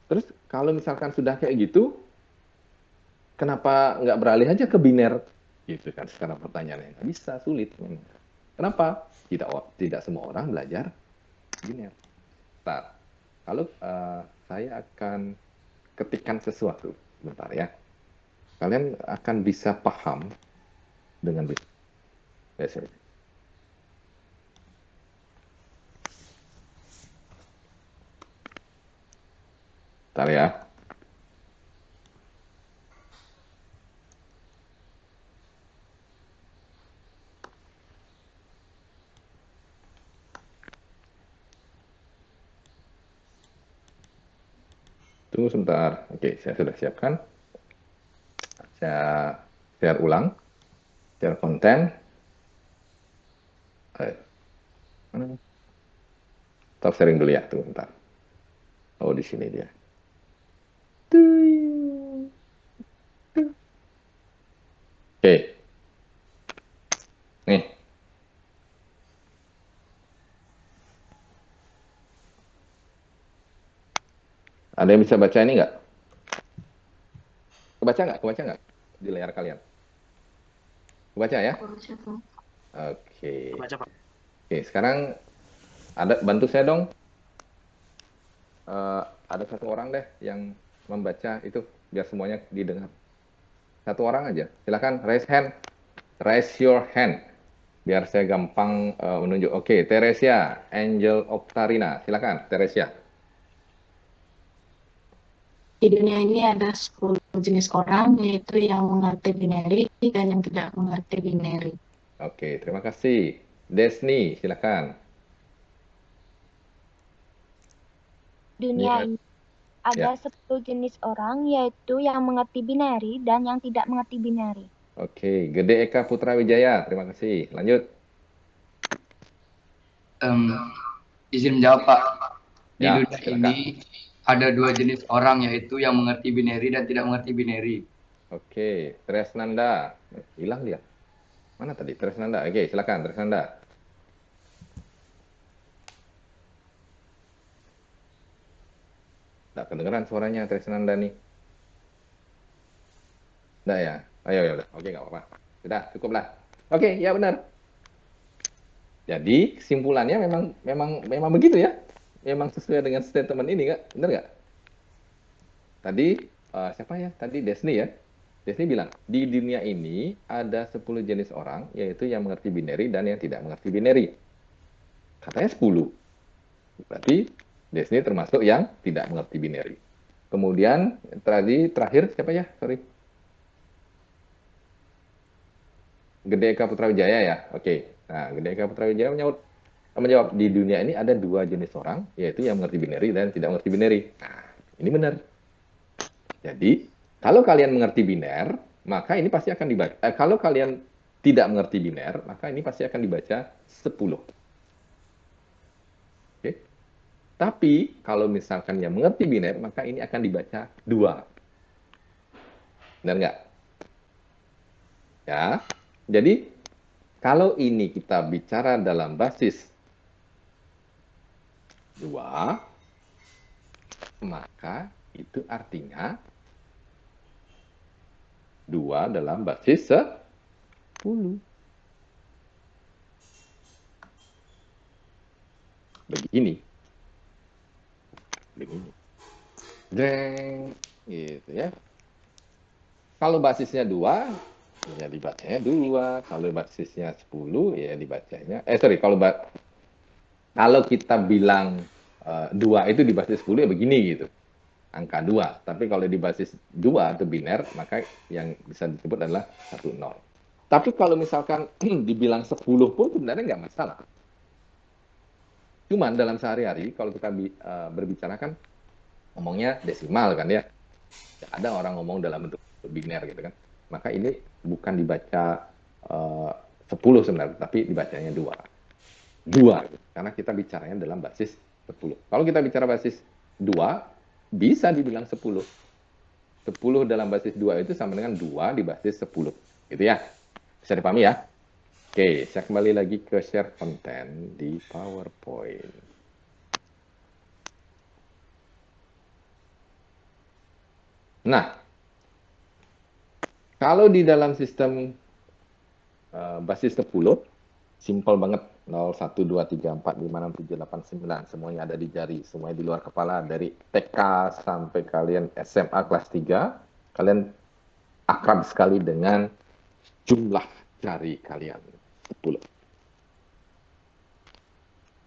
Terus kalau misalkan sudah kayak gitu, kenapa nggak beralih aja ke biner? Gitu kan sekarang pertanyaannya. Nggak bisa, sulit. Kenapa? Tidak semua orang belajar biner. Bentar. Kalau saya akan ketikkan sesuatu, bentar ya. Kalian akan bisa paham dengan biner. Sorry. Bentar ya. Tunggu sebentar. Oke, saya sudah siapkan. Saya share ulang. Share konten. Stop sharing dulu ya, tunggu bentar. Oh, di sini dia. Oke. Nih. Ada yang bisa baca ini nggak? Kebaca nggak? Di layar kalian? Kebaca ya? Oke. Baca, Pak. Oke, sekarang bantu saya dong. Ada satu orang deh yang membaca itu biar semuanya didengar. Satu orang aja. Silakan raise hand. Raise your hand. Biar saya gampang menunjuk. Oke, Teresia, Angel Oktarina. Silakan, Teresia. Di dunia ini ada 10 jenis orang, yaitu yang mengerti binary dan yang tidak mengerti binary. Oke, terima kasih. Desni, silakan. Dunia ini ada 10 jenis orang, yaitu yang mengerti binary dan yang tidak mengerti binary. Oke, Gede Eka Putra Wijaya, terima kasih. Lanjut. Izin menjawab, Pak. Di Ya, dunia silakan. ini ada 2 jenis orang, yaitu yang mengerti binary dan tidak mengerti binary. Oke, Tresnanda. Hilang dia. Mana tadi? Tresnanda. Oke, silakan Tresnanda. Nggak kedengeran suaranya Tresnanda nih. Nggak ya? Ayo, ya udah. Oke, nggak apa-apa. Sudah, cukup lah. Oke, ya benar. Jadi kesimpulannya memang begitu ya. Memang sesuai dengan statement ini, nggak? Benar nggak? Tadi siapa ya? Tadi Desni ya. Desni bilang, di dunia ini ada 10 jenis orang, yaitu yang mengerti binary dan yang tidak mengerti binary. Katanya 10. Berarti Desni termasuk yang tidak mengerti binary. Kemudian terakhir siapa ya? Sorry. Gede Eka Putra Wijaya ya. Oke. Nah, Gede Eka Putra Wijaya menjawab di dunia ini ada 2 jenis orang, yaitu yang mengerti binary dan tidak mengerti binary. Nah, ini benar. Jadi, kalau kalian mengerti biner, maka ini pasti akan dibaca. Kalau kalian tidak mengerti biner, maka ini pasti akan dibaca 10. Oke. Tapi, kalau misalkan yang mengerti biner, maka ini akan dibaca 2. Benar nggak? Ya. Jadi, kalau ini kita bicara dalam basis 2, maka itu artinya 2 dalam basis 10. Begini. Jeng, gitu ya. Kalau basisnya 2, ya dibacanya 2. Kalau basisnya 10, ya dibacanya. Kalau kita bilang 2 itu di basis 10 ya begini gitu. Angka 2. Tapi kalau di basis 2 atau biner, maka yang bisa disebut adalah 1, 0. Tapi kalau misalkan dibilang 10 pun sebenarnya nggak masalah. Cuman dalam sehari-hari, kalau kita berbicara kan, ngomongnya desimal kan ya. Ada orang ngomong dalam bentuk biner gitu kan. Maka ini bukan dibaca 10 sebenarnya, tapi dibacanya 2. 2, karena kita bicaranya dalam basis 10. Kalau kita bicara basis 2, bisa dibilang 10. 10 dalam basis 2 itu sama dengan 2 di basis 10. Gitu ya. Bisa dipahami ya? Oke, saya kembali lagi ke share konten di PowerPoint. Nah, kalau di dalam sistem basis 10, simpel banget. 0, 1, 2, 3, 4, 5, 6, 7, 8, 9. Semuanya ada di jari. Semuanya di luar kepala. Dari TK sampai kalian SMA kelas 3. Kalian akrab sekali dengan jumlah jari kalian. 10.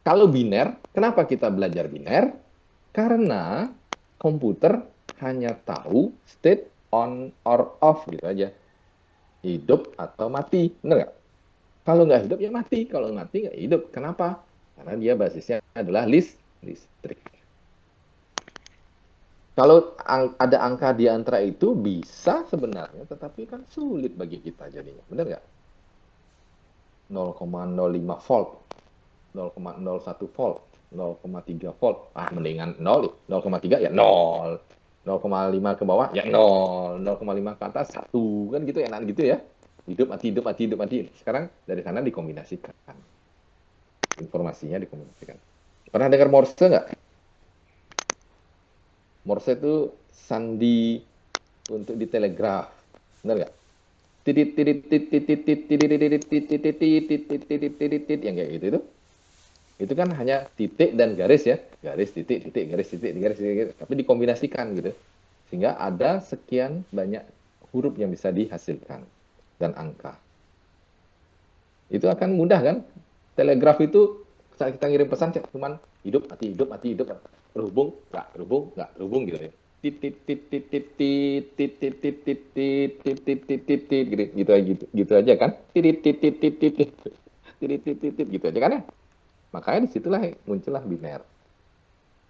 Kalau biner, kenapa kita belajar biner? Karena komputer hanya tahu state on or off gitu aja. Hidup atau mati. Benar nggak? Kalau nggak hidup ya mati, kalau mati nggak hidup. Kenapa? Karena dia basisnya adalah listrik. Kalau ada angka di antara itu bisa sebenarnya, tetapi kan sulit bagi kita jadinya. Benar nggak? 0,05 volt, 0,01 volt, 0,3 volt. Mendingan 0, 0,3 ya 0. 0,5 ke bawah ya 0, 0,5 ke atas 1. Kan gitu enak gitu ya. Hidup, mati, hidup, mati, hidup, mati. Sekarang dari sana dikombinasikan. Informasinya dikombinasikan. Pernah dengar Morse nggak? Morse itu sandi untuk di telegraf. Benar nggak? Titit, titit, titit, titit, titit, titit, titit, titit, titit, yang kayak gitu itu. Itu kan hanya titik dan garis ya. Garis, titik, titik, garis, titik, garis, titik. Tapi dikombinasikan gitu. Sehingga ada sekian banyak huruf yang bisa dihasilkan. Dan angka. Itu akan mudah kan? Telegraf itu saat kita ngirim pesan cuman hidup mati hidup mati hidup terhubung nggak terhubung gitu ya. Tit gitu aja kan. Gitu aja kan ya. Makanya disitulah muncullah biner.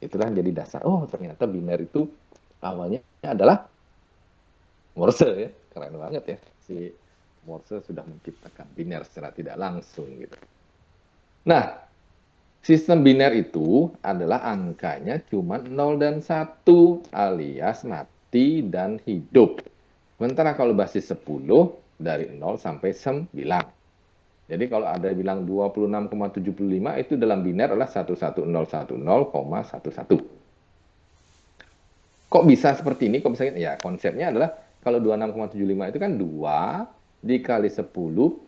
Itulah yang jadi dasar. Oh ternyata biner itu awalnya adalah Morse ya. Keren banget ya si Morse sudah menciptakan biner secara tidak langsung gitu. Nah, sistem biner itu adalah angkanya cuma 0 dan 1 alias mati dan hidup. Sementara kalau basis 10 dari 0 sampai 9. Jadi kalau ada bilang 26,75 itu dalam biner adalah 11010,11. Kok bisa seperti ini? Kok bisa? Ya, konsepnya adalah kalau 26,75 itu kan 2 dikali 10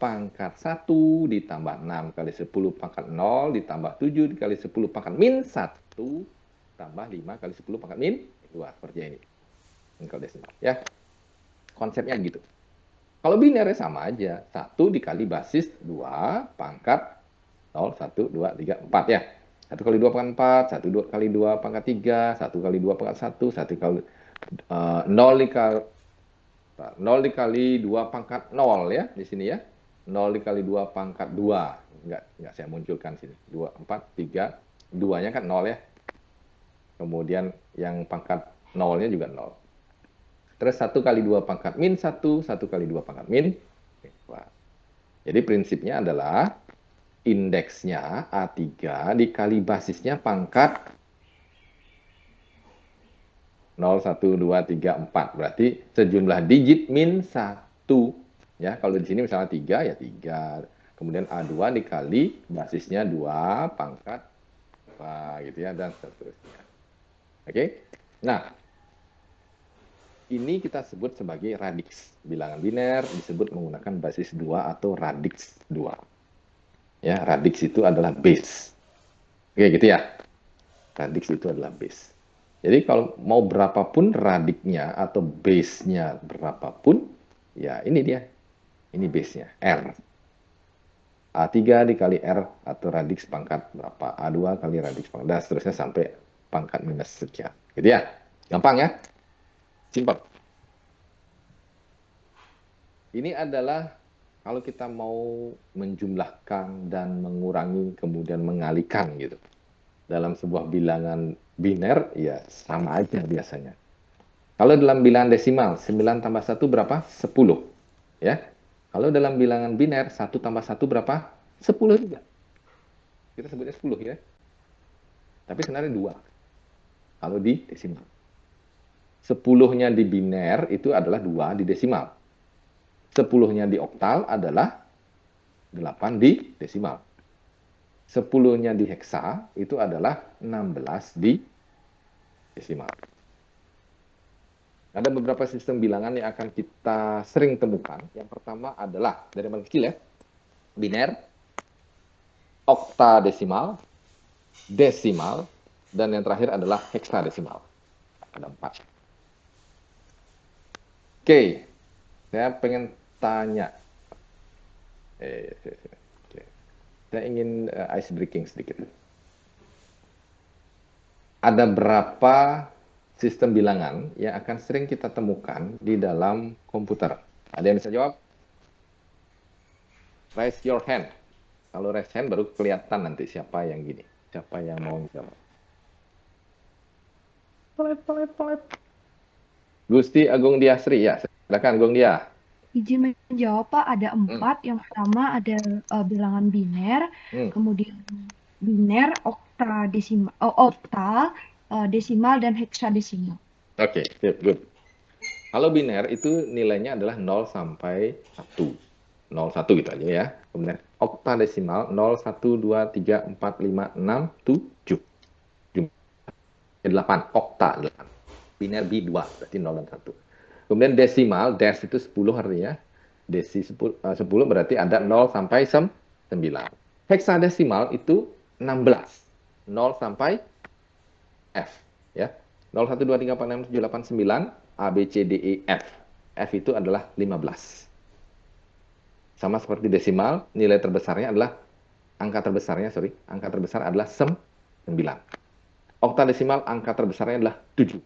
pangkat 1 ditambah 6 kali 10 pangkat 0 ditambah 7 dikali 10 pangkat min 1 tambah 5 kali 10 pangkat min 2. Seperti ini. Kalau desimal. Ya. Konsepnya gitu. Kalau biner sama aja. 1 dikali basis 2 pangkat 0, 1, 2, 3, 4 ya. 1 kali 2 pangkat 4, 1 kali 2 pangkat 3, 1 kali 2 pangkat 1, 1 kali 0 dikali 2 pangkat 0 ya di sini ya. 0 dikali 2 pangkat 2. Enggak saya munculkan sini. 2, 4, 3. 2-nya kan 0 ya. Kemudian yang pangkat 0-nya juga 0. Terus 1 kali 2 pangkat min 1, 1 kali 2 pangkat min 2. Jadi prinsipnya adalah indeksnya A3 dikali basisnya pangkat 0, 1, 2, 3, 4. Berarti sejumlah digit min 1. Ya, kalau di sini misalnya 3 ya 3. Kemudian A2 dikali basisnya 2 pangkat 2 gitu ya dan seterusnya. Oke. Nah, ini kita sebut sebagai radix. Bilangan biner disebut menggunakan basis 2 atau radix 2. Ya, radix itu adalah base. Oke, gitu ya. Radix itu adalah base. Jadi kalau mau berapapun radiknya atau base-nya berapapun, ya ini dia. Ini base-nya, R. A3 dikali R atau radix pangkat berapa. A2 kali radix pangkat, dan seterusnya sampai pangkat minus sekian. Gitu ya. Gampang ya? Simpel. Ini adalah kalau kita mau menjumlahkan dan mengurangi kemudian mengalikan gitu. Dalam sebuah bilangan biner, ya sama aja biasanya. Kalau dalam bilangan desimal, 9 tambah 1 berapa? 10. Ya. Kalau dalam bilangan biner, 1 tambah 1 berapa? 10 juga. Kita sebutnya 10 ya. Tapi sebenarnya 2. Kalau di desimal. 10-nya di biner itu adalah 2 di desimal. 10-nya di oktal adalah 8 di desimal. 10-nya di heksa itu adalah 16 di desimal. Ada beberapa sistem bilangan yang akan kita sering temukan. Yang pertama adalah dari yang paling kecil ya, biner, oktadesimal, desimal, dan yang terakhir adalah heksadesimal. Ada 4. Oke, saya pengen tanya. Saya ingin ice breaking sedikit. Ada berapa sistem bilangan yang akan sering kita temukan di dalam komputer? Ada yang bisa jawab? Raise your hand. Kalau raise hand baru kelihatan nanti siapa yang gini. Siapa yang mau jawab. Gusti Agung Diasri, ya silakan Agung Dia. Izin menjawab Pak, ada 4. Yang pertama ada bilangan biner, kemudian biner, oktadesimal, desimal, dan heksadesimal. Oke, good. Kalau biner itu nilainya adalah 0 sampai 1. 0, 1 gitu aja ya. Kemudian oktadesimal 0, 1, 2, 3, 4, 5, 6, 7. 8, okta 8. Biner B2, berarti 0 dan 1. Kemudian desimal, des itu 10 artinya. Desi 10 berarti ada 0 sampai 9. Heksadesimal itu 16. 0 sampai F. Ya. 0, 1, 2, 3, 4, 5, 6, 7, 8, 9. A, B, C, D, E, F. F itu adalah 15. Sama seperti desimal, nilai terbesarnya adalah, angka terbesar adalah 9. Oktadesimal, angka terbesarnya adalah 7.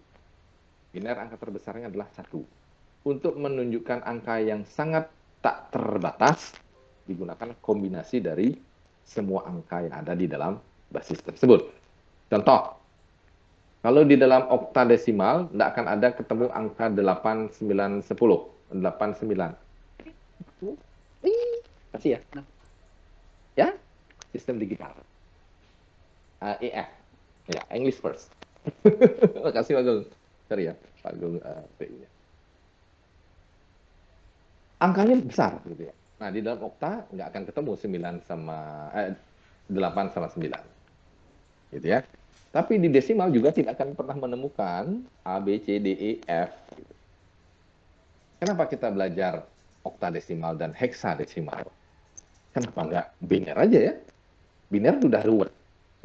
Biner, angka terbesarnya adalah 1. Untuk menunjukkan angka yang sangat tak terbatas, digunakan kombinasi dari semua angka yang ada di dalam basis tersebut. Contoh, kalau di dalam oktadesimal, tidak akan ada ketemu angka 8, 9, 10. 8, 9. Kasih ya. Ya, sistem digital. EF. Ya, English first. Makasih Pak Gung. Sorry ya, Pak Gung. Angkanya besar gitu ya. Nah, di dalam okta nggak akan ketemu 8 sama 9. Gitu ya. Tapi di desimal juga tidak akan pernah menemukan A, B, C, D, E, F. Gitu. Kenapa kita belajar oktadesimal dan heksadesimal? Kenapa nggak biner aja ya? Biner sudah ruwet.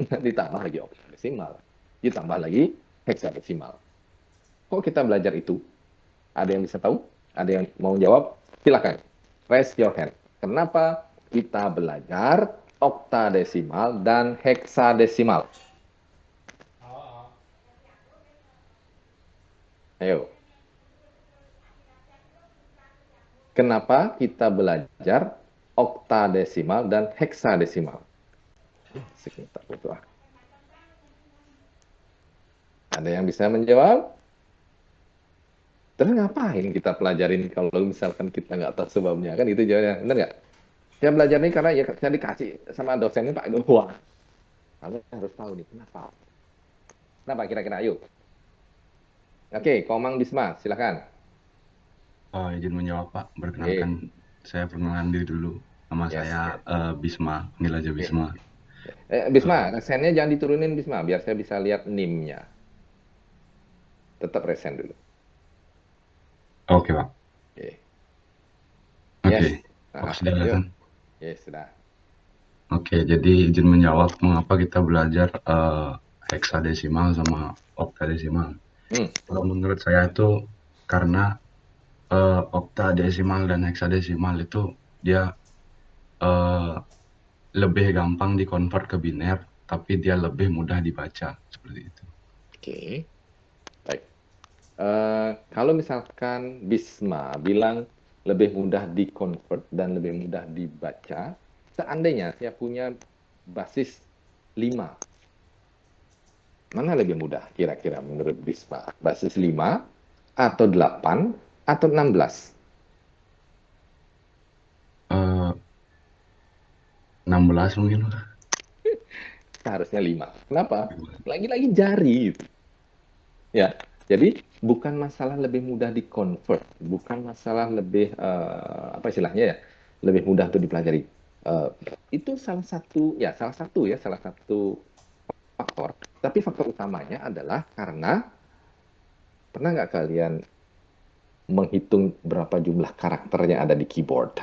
Ditambah lagi oktadesimal. Ditambah lagi heksadesimal. Kok kita belajar itu? Ada yang bisa tahu? Ada yang mau jawab? Silakan. Raise your hand. Kenapa kita belajar oktadesimal dan heksadesimal? Ayo. Kenapa kita belajar oktadesimal dan heksadesimal? Sekitar itu. Ada yang bisa menjawab? Terus ngapain kita pelajarin kalau misalkan kita nggak tahu sebabnya? Kan itu jawabannya. Benar nggak? Saya belajar ini karena ya saya dikasih sama dosennya Pak Gowa. Kalian harus tahu nih kenapa. Kenapa kira-kira? Ayo. Oke, Komang Bisma, silakan. Izin menjawab Pak, perkenalkan saya perkenalan diri dulu. Nama saya Bisma, panggil aja Bisma. Bisma, resennya jangan diturunin Bisma, biar saya bisa lihat NIM-nya. Tetap resen dulu. Oke Pak. Oke. Sudah kan? Yes, sudah. Oke, jadi izin menjawab mengapa kita belajar heksadesimal sama oktadesimal. Kalau menurut saya itu karena oktadesimal dan heksadesimal itu dia lebih gampang dikonvert ke biner, tapi dia lebih mudah dibaca seperti itu. Oke, baik. Kalau misalkan Bisma bilang lebih mudah dikonvert dan lebih mudah dibaca, seandainya saya punya basis 5, mana lebih mudah kira-kira menurut Bisma? Basis 5 atau 8 atau 16? 16 mungkin. Seharusnya 5. Kenapa? Lagi-lagi jari. Ya, Jadi bukan masalah lebih mudah di-convert, bukan masalah lebih apa istilahnya ya, lebih mudah untuk dipelajari. Itu salah satu faktor. Tapi faktor utamanya adalah karena pernah nggak kalian menghitung berapa jumlah karakter yang ada di keyboard?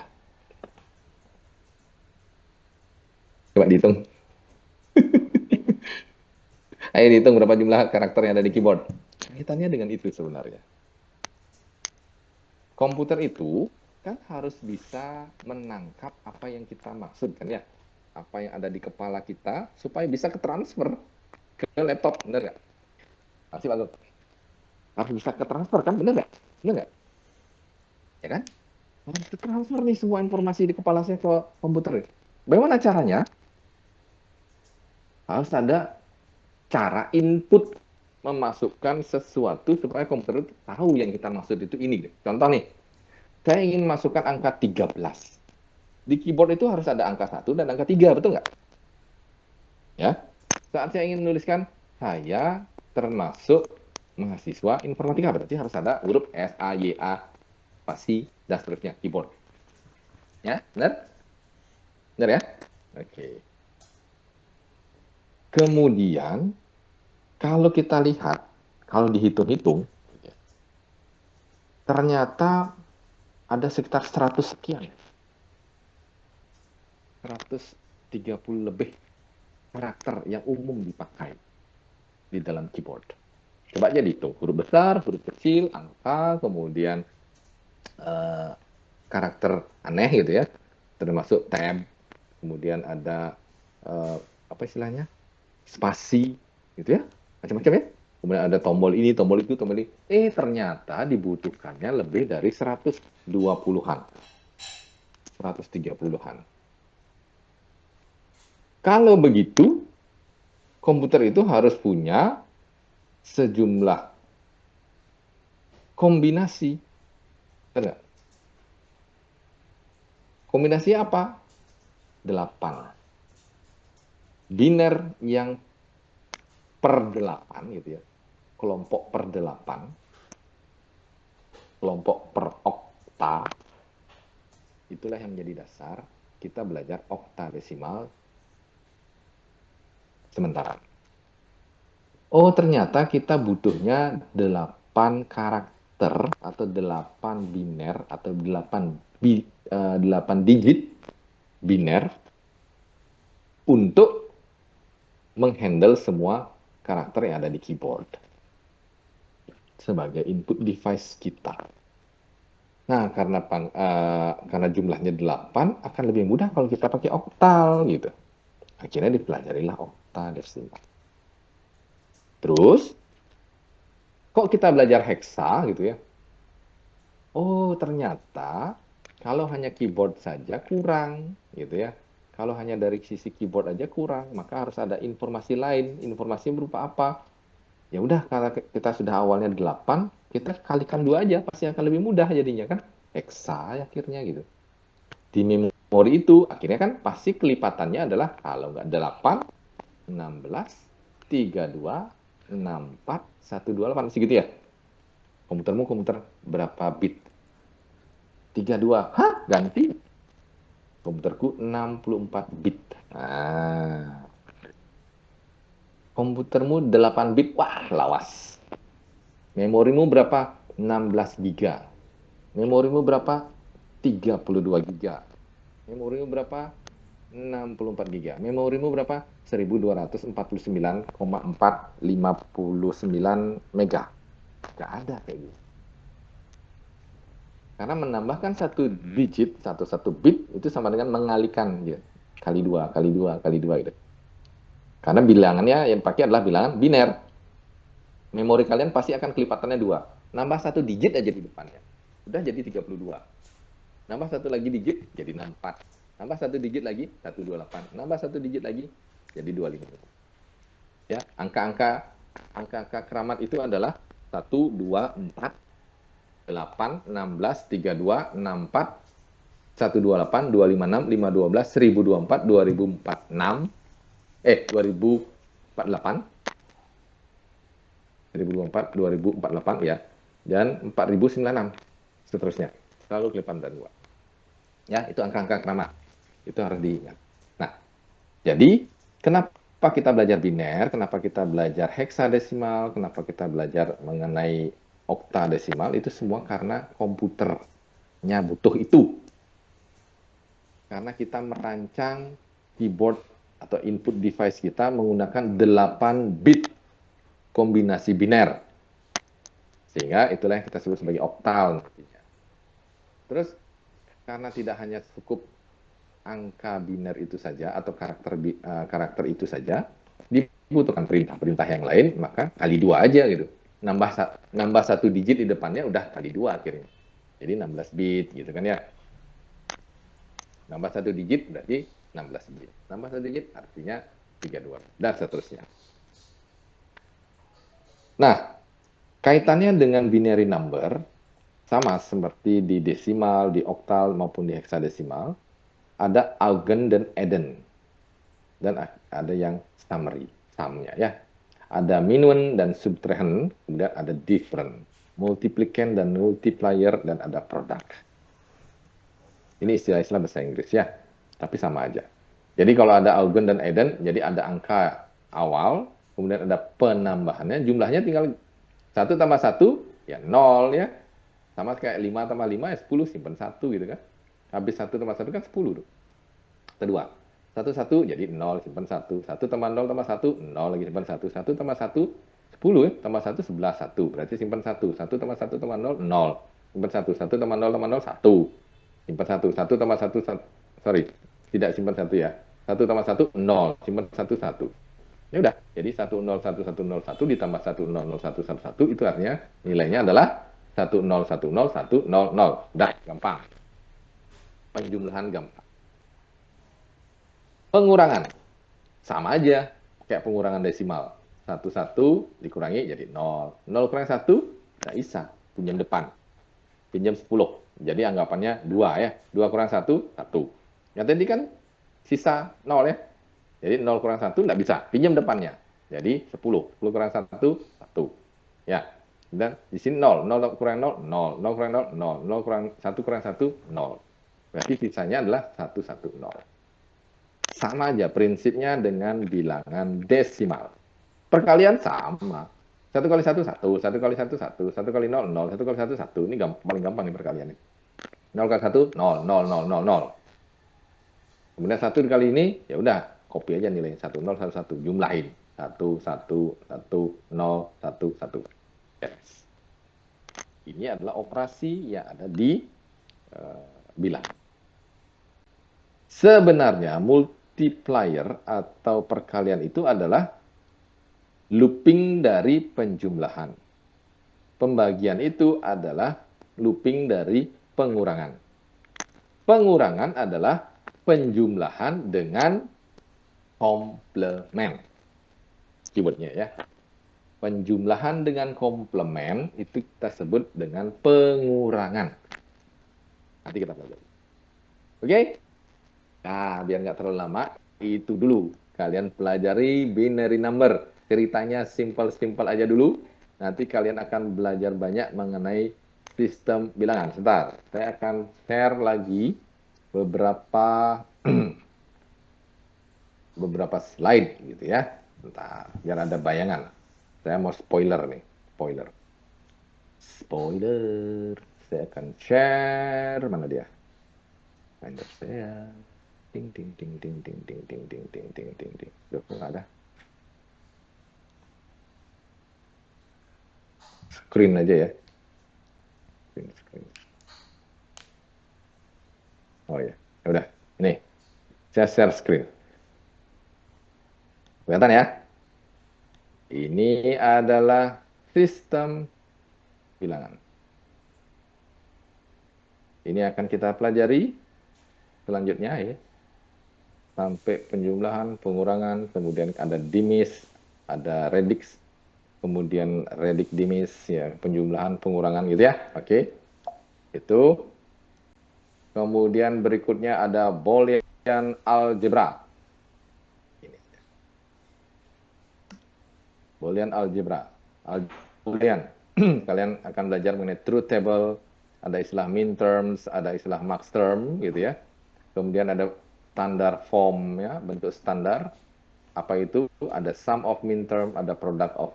Coba dihitung. Ayo dihitung berapa jumlah karakter yang ada di keyboard. Kaitannya dengan itu sebenarnya. Komputer itu kan harus bisa menangkap apa yang kita maksud kan ya. Apa yang ada di kepala kita supaya bisa ketransfer ke laptop, bener nggak? Pasti bagus. Harus bisa ketransfer kan, bener nggak? Bener nggak? Ya kan? Harus ketransfer nih semua informasi di kepala saya ke komputer. Bagaimana caranya? Harus ada cara input memasukkan sesuatu supaya komputer tahu yang kita maksud itu ini. Contoh nih, saya ingin masukkan angka 13. Di keyboard itu harus ada angka 1 dan angka 3, betul nggak? Ya. Saat saya ingin menuliskan, saya termasuk mahasiswa informatika, berarti harus ada huruf S, A, Y, A, spasi, dan seterusnya, keyboard. Ya, benar? Benar ya? Oke. Kemudian, kalau kita lihat, kalau dihitung-hitung, ternyata ada sekitar 100 sekian. 130 lebih karakter yang umum dipakai di dalam keyboard. Coba aja dihitung, huruf besar, huruf kecil, angka, kemudian karakter aneh gitu ya, termasuk tab, kemudian ada apa istilahnya, spasi gitu ya, macam-macam ya. Kemudian ada tombol ini, tombol itu, tombol ini. Ternyata dibutuhkannya lebih dari 120-an. 130-an. Kalau begitu, komputer itu harus punya sejumlah kombinasi. Benar? Kombinasi apa? 8. Biner yang per 8 gitu ya. Kelompok per 8. Kelompok per okta. Itulah yang menjadi dasar kita belajar oktadesimal sementara. Oh, ternyata kita butuhnya 8 karakter atau 8 biner atau 8 digit biner untuk menghandle semua karakter yang ada di keyboard sebagai input device kita. Nah, karena jumlahnya 8 akan lebih mudah kalau kita pakai oktal gitu. Akhirnya dipelajarilah oktadesimal. Terus, kok kita belajar heksa gitu ya? Oh, ternyata kalau hanya keyboard saja kurang gitu ya. Kalau hanya dari sisi keyboard aja kurang, maka harus ada informasi lain. Informasi berupa apa? Ya udah, kalau kita sudah awalnya 8, kita kalikan 2 aja, pasti akan lebih mudah jadinya kan. Heksa akhirnya gitu. Di memori itu, akhirnya kan pasti kelipatannya adalah kalau nggak 8, 16, 32, 64, 128, segitu ya. Komputermu komputer berapa bit? 32. Hah? Ganti. Komputerku 64 bit. Nah. Komputermu 8 bit. Wah, lawas. Memorimu berapa? 16 giga. Memorimu berapa? 32 giga. Memorimu berapa? 64 giga. Memorimu berapa? 1249,459 mega. Nggak ada kayak gitu. Karena menambahkan satu digit, satu bit, itu sama dengan mengalikan gitu. Kali 2 gitu. Karena bilangannya yang pakai adalah bilangan biner. Memori kalian pasti akan kelipatannya 2. Nambah satu digit aja di depannya. Udah jadi 32. Nambah satu lagi digit, jadi 64. Nambah satu digit lagi, 128. Nambah satu digit lagi, jadi 25. Ya, angka-angka keramat itu adalah 1, 2, 4, 8, 16, 32, 64, 128, 256, 512, 1024, 2046, 2048, 1024, 2048 ya, dan 4096 seterusnya. Selalu kelipan dan 2. Ya, itu angka-angka krama. Itu harus diingat. Nah, jadi kenapa kita belajar biner, kenapa kita belajar heksadesimal, kenapa kita belajar mengenai oktadesimal, itu semua karena komputernya butuh itu. Karena kita merancang keyboard atau input device kita menggunakan 8 bit kombinasi biner. Sehingga itulah yang kita sebut sebagai oktal nantinya. Terus, karena tidak hanya cukup angka biner itu saja atau karakter itu saja, dibutuhkan perintah-perintah yang lain, maka kali 2 aja gitu. Nambah 1 digit di depannya udah kali 2 akhirnya. Jadi 16 bit gitu kan ya. Nambah 1 digit berarti 16 bit. Nambah 1 digit artinya 32 dan seterusnya. Nah, kaitannya dengan binary number sama seperti di desimal, di oktal maupun di heksadesimal, ada Augen dan Eden. Dan ada yang summary, sumnya ya. Ada minuend dan subtrahend, kemudian ada different, multiplicand dan multiplier, dan ada product. Ini istilah-istilah bahasa Inggris ya, tapi sama aja. Jadi kalau ada Augen dan Eden, jadi ada angka awal, kemudian ada penambahannya, jumlahnya tinggal 1 tambah 1, ya 0 ya. Sama kayak 5 tambah 5 ya 10, simpan 1 gitu kan. Habis 1 tambah 1 kan 10 tuh. Kedua, 1 jadi 0, simpan 1. 1 tambah 0 tambah 1, 0 lagi simpan 1. 1 tambah 1, 10 ya. Tambah 1, 11, 1. Berarti simpan 1. 1 tambah 1 tambah 0, 0. Simpan 1. 1 tambah 0 tambah 0, 1. Simpan 1. 1 tambah 1, sorry. Tidak simpan 1 ya. 1 tambah 1, 0. Simpan 1, 1. Ya udah. Jadi 1011101 ditambah 1001111 itu artinya nilainya adalah 1010100. Udah, gampang. Penjumlahan gampang. Pengurangan. Sama aja. Kayak pengurangan desimal. 1 dikurangi jadi 0. 0 kurang 1, nggak bisa. Pinjam depan. Pinjam 10. Jadi anggapannya 2 ya. 2 kurang 1, 1. Yang tadi kan sisa 0 ya. Jadi 0 kurang 1 nggak bisa. Pinjam depannya. Jadi 10. 10 kurang 1, 1. Ya. Dan di sini 0. 0 kurang 0, 0. 0 kurang 0, 0. 0 kurang 1 kurang 1, 0. Berarti sisanya adalah 110. Sama aja prinsipnya dengan bilangan desimal. Perkalian sama. 1 kali 1, 1. 1 kali 1, 1. 1 kali 0, 0. 1 kali 1, 1. Ini paling gampang nih perkalian. 0 kali 1, 0, 0, 0, 0, 0. Kemudian 1 kali ini, ya udah, copy aja nilainya. 1, 0, 1, 1. Jumlahin. 1, 1, 1, 0, 1, 1. Yes. Ini adalah operasi yang ada di bilang. Sebenarnya multiplier atau perkalian itu adalah looping dari penjumlahan. Pembagian itu adalah looping dari pengurangan. Pengurangan adalah penjumlahan dengan komplement. Keywordnya ya. Penjumlahan dengan komplement itu kita sebut dengan pengurangan. Nanti kita pelajari. Oke? Nah, biar nggak terlalu lama, itu dulu. Kalian pelajari binary number. Ceritanya simple-simple aja dulu. Nanti kalian akan belajar banyak mengenai sistem bilangan. Sebentar, saya akan share lagi beberapa slide gitu ya. Bentar, biar ada bayangan. Saya mau spoiler nih, spoiler. Saya akan share, mana dia? Finder saya. Ting ting ting ting ting ting ting ting ting ting ting ting. Duh, nggak ada. Screen aja ya. Screen. Oh ya, udah. Ini, saya share screen. Kelihatan ya? Ini adalah sistem bilangan. Ini akan kita pelajari selanjutnya ya. Sampai penjumlahan, pengurangan, kemudian ada dimis, ada redix, kemudian redik dimis, ya, penjumlahan, pengurangan gitu ya. Oke. Itu. Kemudian berikutnya ada Boolean algebra. Ini. Boolean algebra Kemudian kalian akan belajar mengenai truth table, ada istilah min terms, ada istilah max term gitu ya. Kemudian ada standar form ya, bentuk standar. Apa itu? Ada sum of min term, ada product of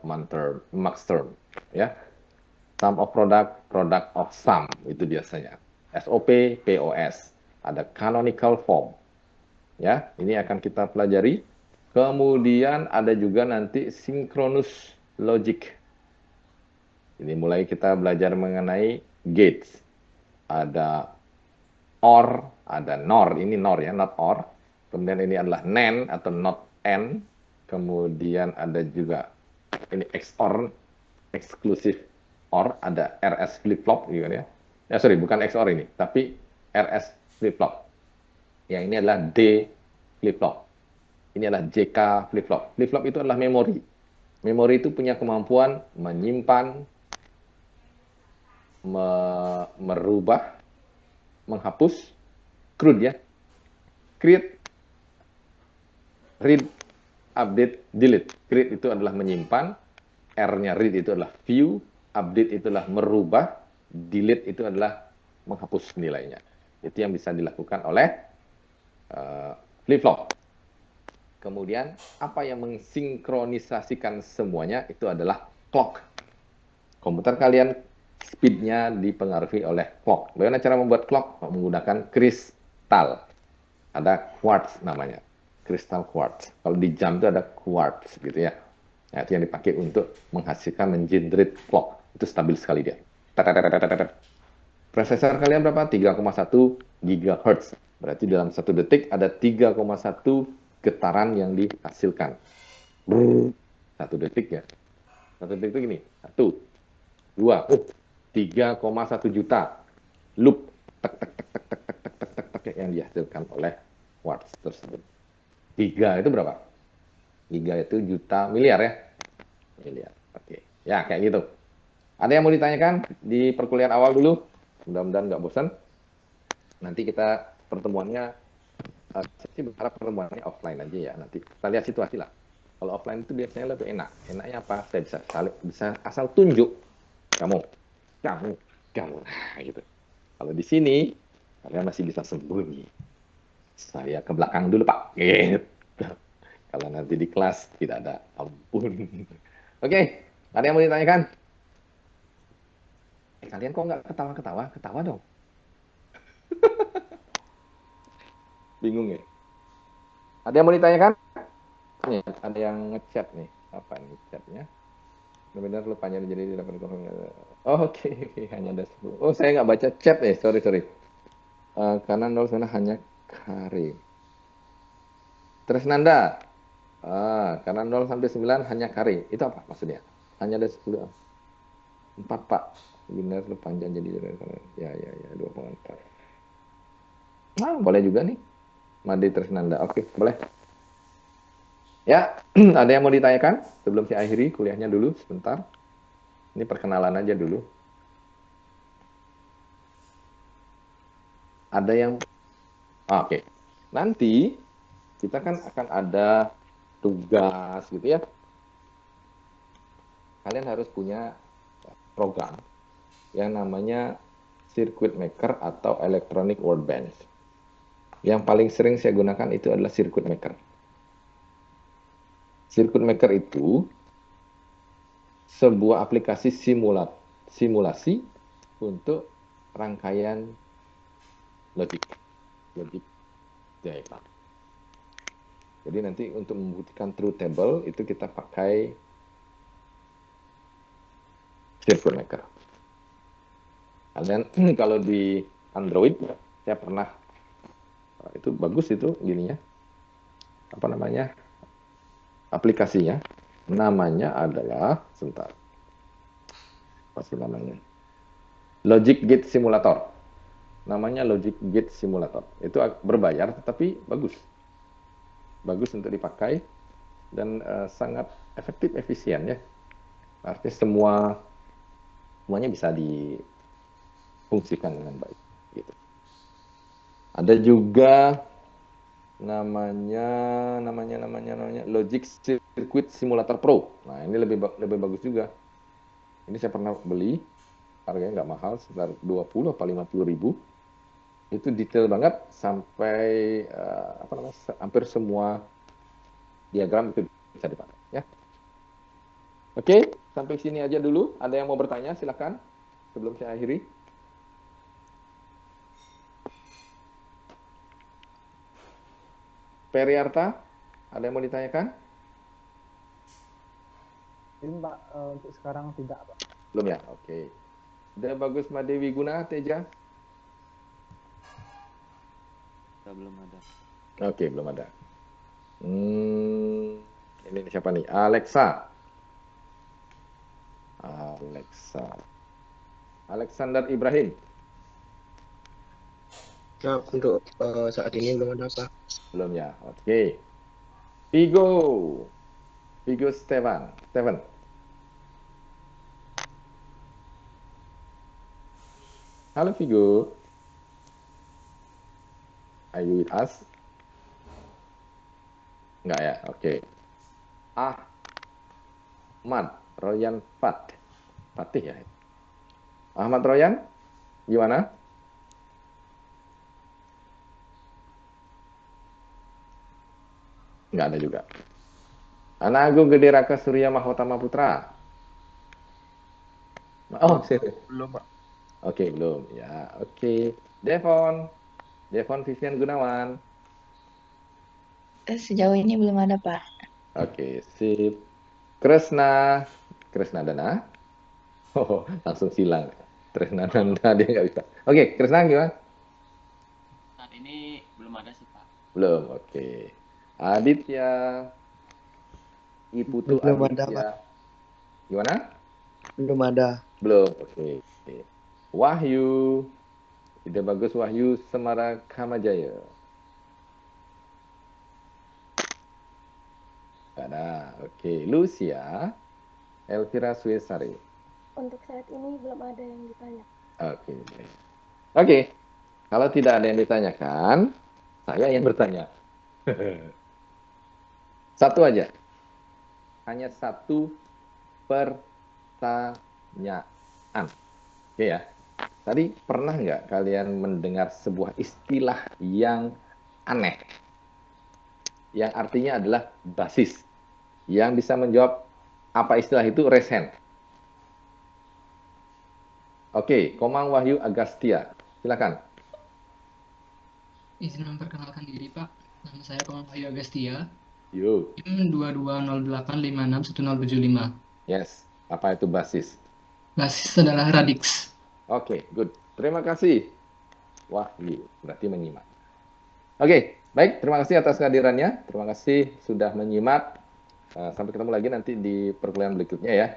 max term ya. Sum of product, product of sum itu biasanya. SOP, POS. Ada canonical form. Ya, ini akan kita pelajari. Kemudian ada juga nanti synchronous logic. Ini mulai kita belajar mengenai gates. Ada OR, ada NOR. Ini NOR ya, not OR. Kemudian ini adalah NAND atau not AND. Kemudian ada juga ini XOR, exclusive OR. Ada RS flip-flop gitu ya. Ya sorry, bukan XOR ini, tapi RS flip-flop. Yang ini adalah D flip-flop. Ini adalah JK flip-flop. Flip-flop itu adalah memori. Memori itu punya kemampuan menyimpan, merubah, menghapus, CRUD ya. Create, read, update, delete. Create itu adalah menyimpan, R-nya read itu adalah view, update itu adalah merubah, delete itu adalah menghapus nilainya. Itu yang bisa dilakukan oleh flip-flop. Kemudian apa yang mensinkronisasikan semuanya itu adalah clock. Komputer kalian speednya dipengaruhi oleh clock. Bagaimana cara membuat clock? Menggunakan kristal. Ada quartz namanya, kristal quartz. Kalau di jam itu ada quartz gitu ya. Nah, itu yang dipakai untuk menghasilkan mengenerate clock. Itu stabil sekali dia. Prosesor kalian berapa? 3,1 GHz. Berarti dalam 1 detik ada 3,1 getaran yang dihasilkan. 1 detik ya. 1 detik itu gini. 1, 2, 3,1 juta loop tek tek tek tek tek tek tek tek tek tek yang dihasilkan oleh quartz tersebut. Giga itu berapa? Giga itu juta miliar ya. Miliar. Oke. Ya kayak gitu. Ada yang mau ditanyakan di perkuliahan awal dulu? Mudah-mudahan nggak bosan. Nanti kita pertemuannya, saya sih berharap pertemuannya offline aja ya. Nanti kita lihat situasi lah. Kalau offline itu biasanya lebih enak. Enaknya apa? Saya bisa asal tunjuk. Kamu. Nah, gitu. Kalau di sini, kalian masih bisa sembunyi. Saya ke belakang dulu, Pak. Gitu. Kalau nanti di kelas, tidak ada ampun. Oke, ada yang mau ditanyakan? Kalian kok nggak ketawa-ketawa? Ketawa dong. Bingung ya? Ada yang mau ditanyakan? Nih, ada yang ngechat nih. Apa nih chatnya? Benar-benar lupanya jadi tidak pernah. Oke, hanya ada 10. Oh, saya nggak baca chat ya, sorry. Karena 0 sana hanya kare. Tresnanda, karena 0 sampai 9 hanya kare. Itu apa maksudnya? Hanya ada 10. 4, Pak. Benar lu panjang jadi ya 24. Nah, boleh juga nih. Madi Tresnanda. Oke, boleh. Ya, ada yang mau ditanyakan sebelum saya akhiri kuliahnya dulu sebentar. Ini perkenalan aja dulu. Ada yang oke. Nanti kita kan akan ada tugas gitu ya. Kalian harus punya program yang namanya Circuit Maker atau Electronic Workbench. Yang paling sering saya gunakan itu adalah Circuit Maker. Circuit Maker itu sebuah aplikasi simulasi untuk rangkaian logik diagram. Jadi nanti untuk membuktikan truth table itu kita pakai Circuit Maker. Kalian kalau di Android saya pernah itu bagus itu gininya. Apa namanya? Aplikasinya namanya adalah sebentar. Apa sih namanya? Logic Gate Simulator. Namanya Logic Gate Simulator. Itu berbayar tetapi bagus. Bagus untuk dipakai dan sangat efektif, efisien ya. Artinya semuanya bisa difungsikan dengan baik gitu. Ada juga namanya Logic Circuit Simulator Pro. Nah, ini lebih bagus juga. Ini saya pernah beli, harganya nggak mahal, sekitar 20 atau 50.000. Itu detail banget sampai hampir semua diagram itu bisa dipakai ya. Oke, sampai sini aja dulu. Ada yang mau bertanya? Silakan sebelum saya akhiri. Periarta, ada yang mau ditanyakan? Ini Pak, untuk sekarang tidak Pak. Belum ya? Oke. Udah bagus Madewi Guna, Teja? Belum ada. Oke, belum ada. Ini siapa nih? Alexa. Alexander Ibrahim. Nah, untuk saat ini belum ada Pak. Belum ya? Oke. Vigo Steven. Halo Vigo. Are you with us? Enggak ya? Oke. Ahmad Royan Fatih ya? Ahmad Royan, gimana? Enggak ada juga. Anak Agung Gede Raka Surya Mahotama Putra. Oh, sini. Belum Pak. Oke, belum. Ya, oke. Devon Vivian Gunawan. Sejauh ini belum ada, Pak. Oke, sip. Kresna Dana. Oh, langsung silang. Kresna Dana dia nggak bisa. Oke, Kresna gimana? Saat ini belum ada sih, Pak. Belum, oke. Aditya. Iputu Belum Aditya. ada, Pak. Gimana? Belum ada. Belum, oke. Wahyu. Ide bagus Wahyu Semara Kamajaya. Gak ada. Oke. Lucia Elvira Suesari. Untuk saat ini belum ada yang ditanya. Oke. Oke. Kalau tidak ada yang ditanyakan, saya yang bertanya. Satu aja. Hanya satu pertanyaan. Oke ya. Tadi pernah nggak kalian mendengar sebuah istilah yang aneh? Yang artinya adalah basis. Yang bisa menjawab apa istilah itu, raise hand. Oke, Komang Wahyu Agastya. Silakan. Izin memperkenalkan diri, Pak. Nama saya Komang Wahyu Agastya. Yo. NIM 2208561075. Yes. Apa itu basis? Basis adalah radix. Oke, good. Terima kasih. Wahyu, berarti menyimak. Oke, baik. Terima kasih atas kehadirannya. Terima kasih sudah menyimak. Sampai ketemu lagi nanti di perkuliahan berikutnya ya.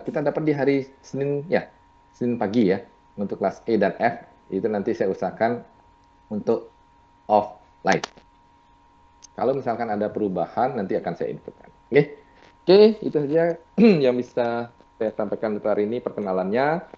Kita dapat di hari Senin ya, Senin pagi ya, untuk kelas E dan F. Itu nanti saya usahakan untuk offline. Kalau misalkan ada perubahan, nanti akan saya infokan. Oke, itu saja yang bisa saya sampaikan untuk hari ini perkenalannya.